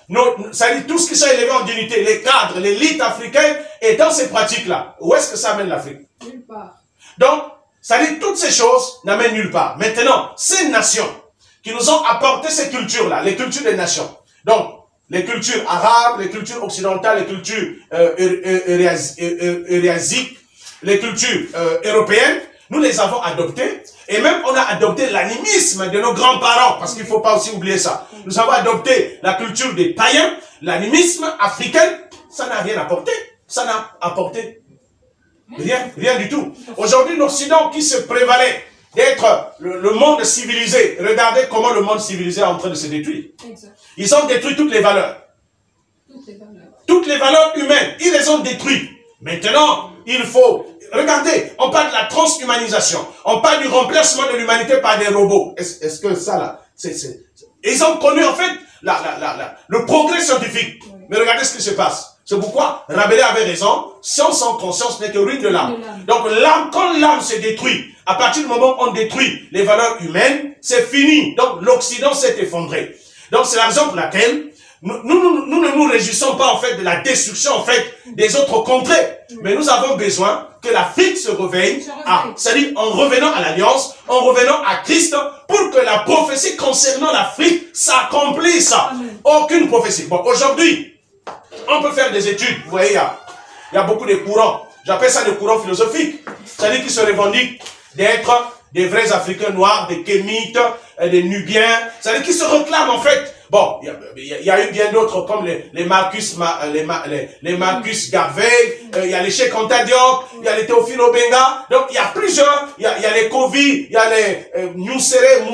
Ça dit tout ce qui sont élevés en dignité, les cadres, l'élite africaine est dans ces pratiques-là. Où est-ce que ça amène l'Afrique? Nulle part. Donc, ça dit toutes ces choses n'amènent nulle part. Maintenant, ces nations qui nous ont apporté ces cultures-là, les cultures des nations, donc les cultures arabes, les cultures occidentales, les cultures eurasiques, les cultures européennes, nous les avons adoptées. Et même on a adopté l'animisme de nos grands-parents, parce qu'il ne faut pas aussi oublier ça. Nous avons adopté la culture des païens, l'animisme africain, ça n'a rien apporté. Ça n'a apporté Rien du tout. Aujourd'hui, l'Occident qui se prévalait d'être le monde civilisé, regardez comment le monde civilisé est en train de se détruire. Exact. Ils ont détruit toutes les valeurs. Toutes les valeurs humaines, ils les ont détruites. Maintenant, il faut... Regardez, on parle de la transhumanisation. On parle du remplacement de l'humanité par des robots. Est-ce que ça, là, Ils ont connu, en fait, le progrès scientifique. Oui. Mais regardez ce qui se passe. C'est pourquoi Rabelais avait raison. Science sans conscience n'est que ruine de l'âme. Donc, l'âme, quand l'âme se détruit, à partir du moment où on détruit les valeurs humaines, c'est fini. Donc, l'Occident s'est effondré. Donc, c'est la raison pour laquelle nous ne nous réjouissons pas, en fait, de la destruction, en fait, des autres contrées. Mais nous avons besoin que l'Afrique se réveille, c'est-à-dire en revenant à l'Alliance, en revenant à Christ, pour que la prophétie concernant l'Afrique s'accomplisse. Aucune prophétie. Bon, aujourd'hui, on peut faire des études. Vous voyez, il y a beaucoup de courants. J'appelle ça des courants philosophiques. C'est-à-dire qu'ils se revendiquent d'être des vrais Africains noirs, des Kémites, des Nubiens. C'est-à-dire qu'ils se réclament, en fait. Bon, il y a eu bien d'autres comme les Marcus Garvey, il y a les Cheikh Anta Diop, il y a les Théophile Obenga. Donc il y a plusieurs, il y a les Kovi, il y a les Nusere,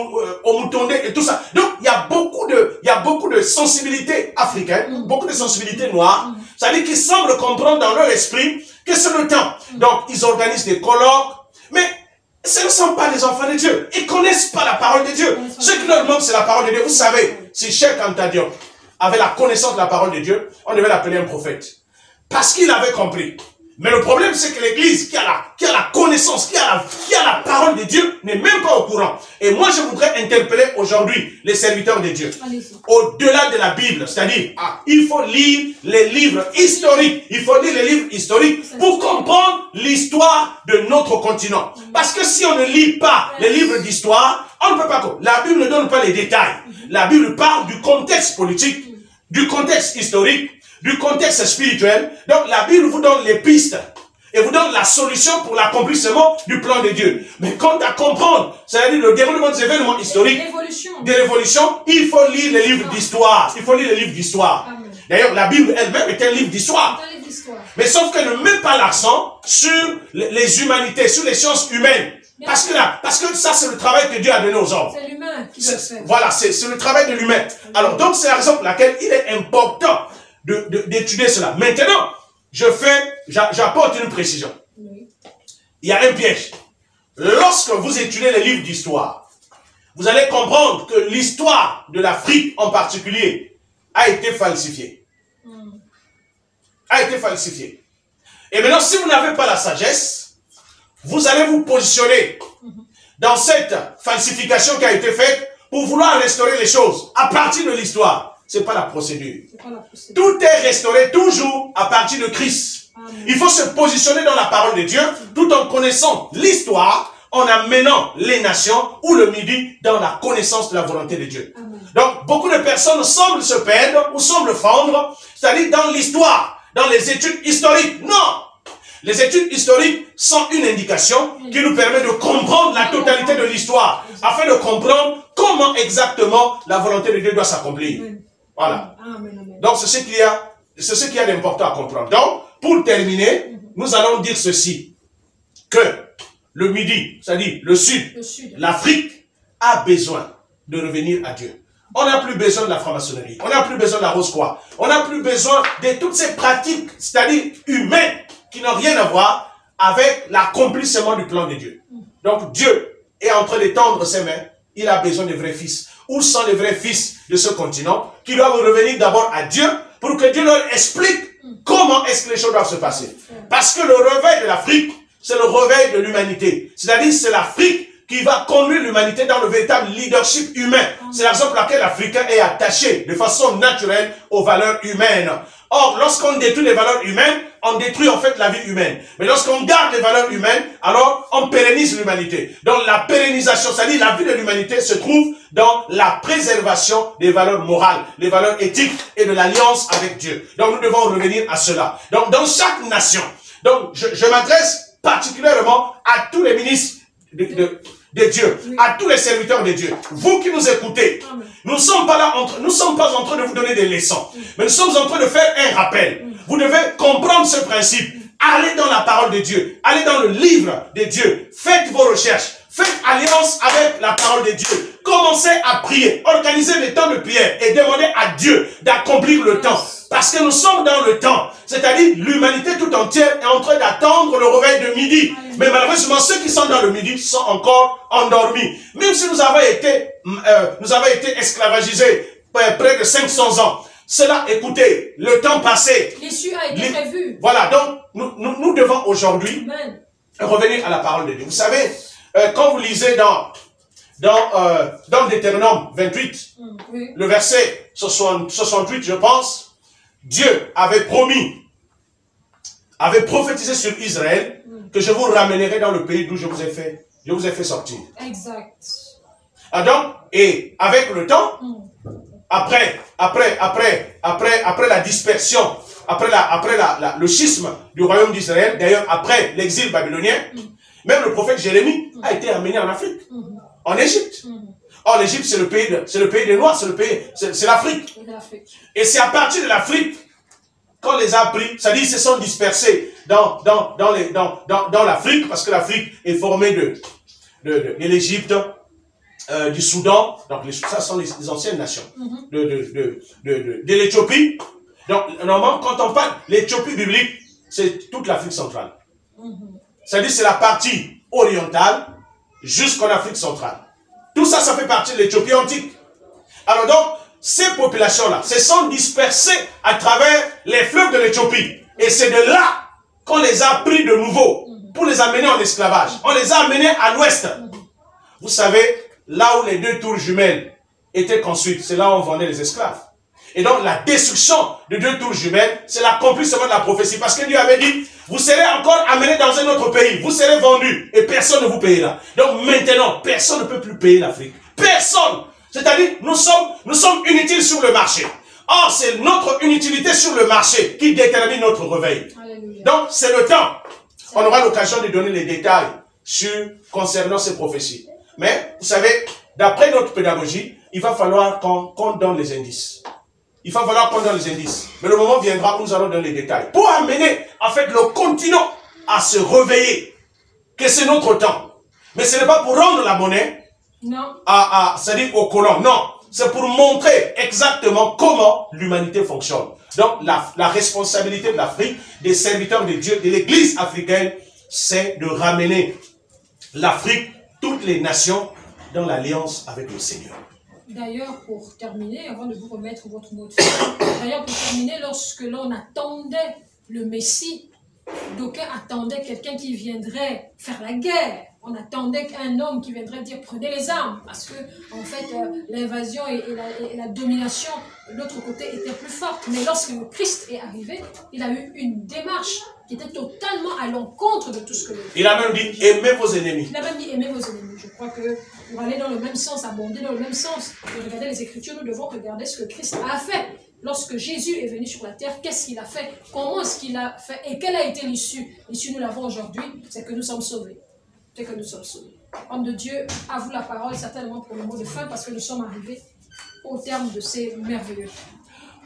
Omutonde et tout ça. Donc il y a beaucoup de sensibilités africaines, beaucoup de sensibilités noires. C'est-à-dire qu'ils semblent comprendre dans leur esprit que c'est le temps. Donc ils organisent des colloques, mais ce ne sont pas des enfants de Dieu. Ils ne connaissent pas la parole de Dieu. Ce qui leur manque, c'est la parole de Dieu. Vous savez, si Cheikh Anta Diop avait la connaissance de la parole de Dieu, on devait l'appeler un prophète. Parce qu'il avait compris. Mais le problème, c'est que l'Église qui a la connaissance, qui a la parole de Dieu, n'est même pas au courant. Et moi, je voudrais interpeller aujourd'hui les serviteurs de Dieu. Au-delà de la Bible, c'est-à-dire, il faut lire les livres historiques. Il faut lire les livres historiques pour comprendre l'histoire de notre continent. Parce que si on ne lit pas les livres d'histoire, on ne peut pas comprendre. La Bible ne donne pas les détails. La Bible parle du contexte politique, du contexte historique, du contexte spirituel. Donc la Bible vous donne les pistes et vous donne la solution pour l'accomplissement du plan de Dieu. Mais quant à comprendre, c'est-à-dire le déroulement des événements historiques, des révolutions, il faut lire les livres d'histoire. Il faut lire les livres d'histoire. D'ailleurs, la Bible elle-même est un livre d'histoire. Mais sauf qu'elle ne met pas l'accent sur les humanités, sur les sciences humaines. Parce que ça, c'est le travail que Dieu a donné aux hommes. C'est l'humain qui le fait. Voilà, c'est le travail de l'humain. Alors, donc, c'est la raison pour laquelle il est important d'étudier cela. Maintenant, j'apporte une précision. Oui. Il y a un piège. Lorsque vous étudiez les livres d'histoire, vous allez comprendre que l'histoire de l'Afrique en particulier a été falsifiée. A été falsifiée. Et maintenant, si vous n'avez pas la sagesse, vous allez vous positionner dans cette falsification qui a été faite pour vouloir restaurer les choses à partir de l'histoire. Ce n'est pas la procédure. Tout est restauré toujours à partir de Christ. Amen. Il faut se positionner dans la parole de Dieu tout en connaissant l'histoire, en amenant les nations ou le midi dans la connaissance de la volonté de Dieu. Amen. Donc, beaucoup de personnes semblent se perdre ou semblent fondre, c'est-à-dire dans l'histoire, dans les études historiques. Non! Les études historiques sont une indication qui nous permet de comprendre la totalité de l'histoire, afin de comprendre comment exactement la volonté de Dieu doit s'accomplir. Voilà. Donc, c'est ce qu'il y a d'important à comprendre. Donc, pour terminer, nous allons dire ceci, que le Midi, c'est-à-dire le Sud, l'Afrique, a besoin de revenir à Dieu. On n'a plus besoin de la franc-maçonnerie, on n'a plus besoin de la rose-croix, on n'a plus besoin de toutes ces pratiques, c'est-à-dire humaines, qui n'ont rien à voir avec l'accomplissement du plan de Dieu. Donc Dieu est en train d'étendre ses mains, il a besoin de vrais fils. Où sont les vrais fils de ce continent qui doivent revenir d'abord à Dieu pour que Dieu leur explique comment est-ce que les choses doivent se passer. Parce que le réveil de l'Afrique, c'est le réveil de l'humanité. C'est-à-dire c'est l'Afrique qui va conduire l'humanité dans le véritable leadership humain. C'est la raison pour laquelle l'Africain est attaché de façon naturelle aux valeurs humaines. Or, lorsqu'on détruit les valeurs humaines, on détruit en fait la vie humaine. Mais lorsqu'on garde les valeurs humaines, alors on pérennise l'humanité. Donc la pérennisation, c'est-à-dire la vie de l'humanité se trouve dans la préservation des valeurs morales, les valeurs éthiques et de l'alliance avec Dieu. Donc nous devons revenir à cela. Donc dans chaque nation, donc je m'adresse particulièrement à tous les ministres de Dieu, à tous les serviteurs de Dieu. Vous qui nous écoutez, nous ne sommes pas là, nous ne sommes pas en train de vous donner des leçons, mais nous sommes en train de faire un rappel. Vous devez comprendre ce principe. allez dans la parole de Dieu, allez dans le livre de Dieu, faites vos recherches, faites alliance avec la parole de Dieu, commencez à prier, organisez des temps de prière et demandez à Dieu d'accomplir le temps. Parce que nous sommes dans le temps, c'est-à-dire l'humanité tout entière est en train d'attendre le réveil de midi. Mais malheureusement, ceux qui sont dans le midi sont encore endormis. Même si nous avons été esclavagisés près de 500 ans. Cela, écoutez, le temps passé. L'issue a été prévue. Voilà, donc nous devons aujourd'hui revenir à la parole de Dieu. Vous savez, quand vous lisez dans Deutéronome 28, le verset 68, je pense, Dieu avait prophétisé sur Israël que je vous ramènerai dans le pays d'où je vous ai fait sortir. Exact. Ah donc, et avec le temps, après la dispersion, après le schisme du royaume d'Israël, d'ailleurs après l'exil babylonien, même le prophète Jérémie a été amené en Afrique, en Égypte. Or, l'Égypte, c'est le pays des Noirs, c'est l'Afrique. Et c'est à partir de l'Afrique qu'on les a pris, c'est-à-dire ils se sont dispersés dans l'Afrique, parce que l'Afrique est formée de l'Égypte, du Soudan, donc ça sont les anciennes nations, de l'Éthiopie. Donc, normalement, quand on parle l'Éthiopie biblique, c'est toute l'Afrique centrale. C'est-à-dire c'est la partie orientale jusqu'en Afrique centrale. Tout ça, ça fait partie de l'Éthiopie antique. Alors donc, ces populations-là se sont dispersées à travers les fleuves de l'Éthiopie. Et c'est de là qu'on les a pris de nouveau pour les amener en esclavage. On les a amenés à l'ouest. Vous savez, là où les deux tours jumelles étaient construites, c'est là où on vendait les esclaves. Et donc, la destruction de deux tours jumelles, c'est l'accomplissement de la prophétie. Parce que Dieu avait dit, vous serez encore amenés dans un autre pays. Vous serez vendus et personne ne vous payera. Donc maintenant, personne ne peut plus payer l'Afrique. Personne. C'est-à-dire, nous sommes inutiles sur le marché. Or, c'est notre inutilité sur le marché qui détermine notre réveil. Alléluia. Donc, c'est le temps. On aura l'occasion de donner les détails concernant ces prophéties. Mais, vous savez, d'après notre pédagogie, il va falloir qu'on donne les indices. Il va falloir qu'on donne les indices. Mais le moment viendra où nous allons donner les détails. Pour amener, en fait, le continent à se réveiller. Que c'est notre temps. Mais ce n'est pas pour rendre la monnaie. Non. C'est-à-dire aux colons. Non. C'est pour montrer exactement comment l'humanité fonctionne. Donc, la responsabilité de l'Afrique, des serviteurs de Dieu, de l'Église africaine, c'est de ramener l'Afrique, toutes les nations, dans l'alliance avec le Seigneur. D'ailleurs, pour terminer, avant de vous remettre votre mot de fin, d'ailleurs, pour terminer, lorsque l'on attendait le Messie, d'aucuns attendaient quelqu'un qui viendrait faire la guerre. On attendait qu'un homme qui viendrait dire prenez les armes, parce que en fait l'invasion et la domination de l'autre côté étaient plus fortes. Mais lorsque le Christ est arrivé, il a eu une démarche qui était totalement à l'encontre de tout ce que il a même dit aimez vos ennemis. Il a même dit aimez vos ennemis. Je crois que pour aller dans le même sens, abonder dans le même sens, et regarder les Écritures, nous devons regarder ce que Christ a fait. Lorsque Jésus est venu sur la terre, qu'est-ce qu'il a fait? Comment est-ce qu'il a fait? Et quelle a été l'issue? L'issue, nous l'avons aujourd'hui, c'est que nous sommes sauvés. C'est que nous sommes sauvés. Homme de Dieu, à vous la parole, certainement pour le mot de fin, parce que nous sommes arrivés au terme de ces merveilleux.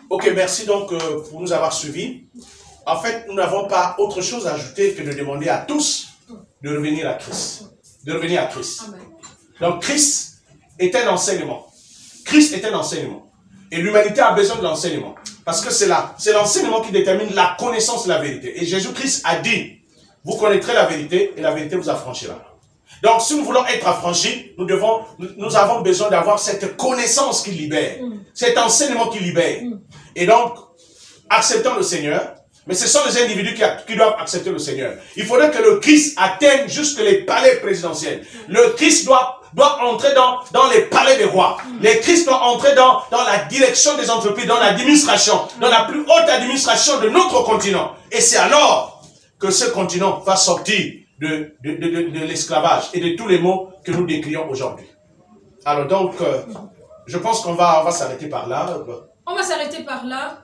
Ok, merci donc pour nous avoir suivis. En fait, nous n'avons pas autre chose à ajouter que de demander à tous de revenir à Christ. De revenir à Christ. Amen. Donc, Christ est un enseignement. Christ est un enseignement. Et l'humanité a besoin de l'enseignement. Parce que c'est l'enseignement qui détermine la connaissance de la vérité. Et Jésus-Christ a dit, vous connaîtrez la vérité et la vérité vous affranchira. Donc, si nous voulons être affranchis, nous avons besoin d'avoir cette connaissance qui libère. Cet enseignement qui libère. Et donc, acceptons le Seigneur. Mais ce sont les individus qui doivent accepter le Seigneur. Il faudrait que le Christ atteigne jusque les palais présidentiels. Le Christ doit entrer dans les palais des rois. Le Christ doit entrer dans la direction des entreprises, dans l'administration, dans la plus haute administration de notre continent. Et c'est alors que ce continent va sortir de l'esclavage et de tous les maux que nous décrions aujourd'hui. Alors donc, je pense qu'on va s'arrêter par là. On va s'arrêter par là.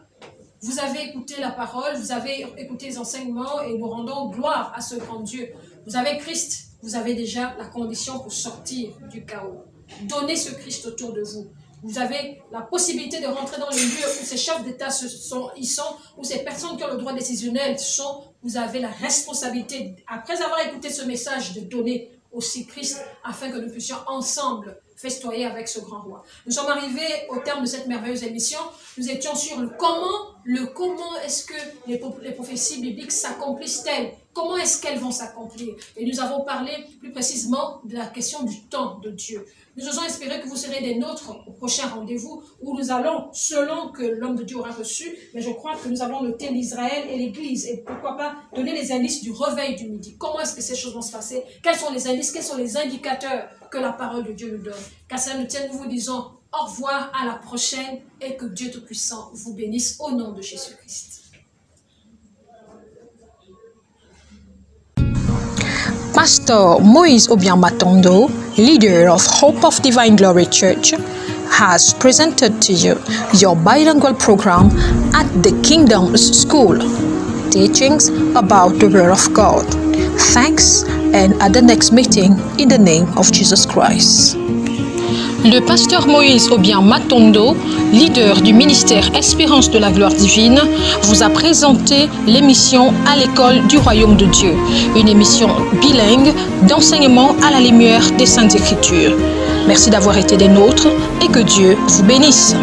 Vous avez écouté la parole, vous avez écouté les enseignements et nous rendons gloire à ce grand Dieu. Vous avez Christ, vous avez déjà la condition pour sortir du chaos. Donnez ce Christ autour de vous. vous avez la possibilité de rentrer dans les lieux où ces chefs d'État y sont, où ces personnes qui ont le droit décisionnel sont. Vous avez la responsabilité, après avoir écouté ce message, de donner aussi Christ, afin que nous puissions ensemble festoyer avec ce grand roi. Nous sommes arrivés au terme de cette merveilleuse émission. Nous étions sur le comment est-ce que les prophéties bibliques s'accomplissent-elles? Comment est-ce qu'elles vont s'accomplir? Et nous avons parlé plus précisément de la question du temps de Dieu. Nous osons espérer que vous serez des nôtres au prochain rendez-vous où nous allons, selon que l'homme de Dieu aura reçu, mais je crois que nous avons noté l'Israël et l'Église, et pourquoi pas donner les indices du réveil du midi. Comment est-ce que ces choses vont se passer? Quels sont les indices, quels sont les indicateurs que la parole de Dieu nous donne? Qu'à cela nous tienne, nous vous disons au revoir, à la prochaine, et que Dieu Tout-Puissant vous bénisse au nom de Jésus-Christ. Pastor Moïse Obiang Matondo, leader of Hope of Divine Glory Church, has presented to you your bilingual program at the Kingdom's School, teachings about the Word of God. Thanks, and at the next meeting, in the name of Jesus Christ. Le pasteur Moïse Obiang Matondo, leader du ministère Espérance de la Gloire Divine, vous a présenté l'émission À l'école du Royaume de Dieu, une émission bilingue d'enseignement à la lumière des Saintes Écritures. Merci d'avoir été des nôtres et que Dieu vous bénisse.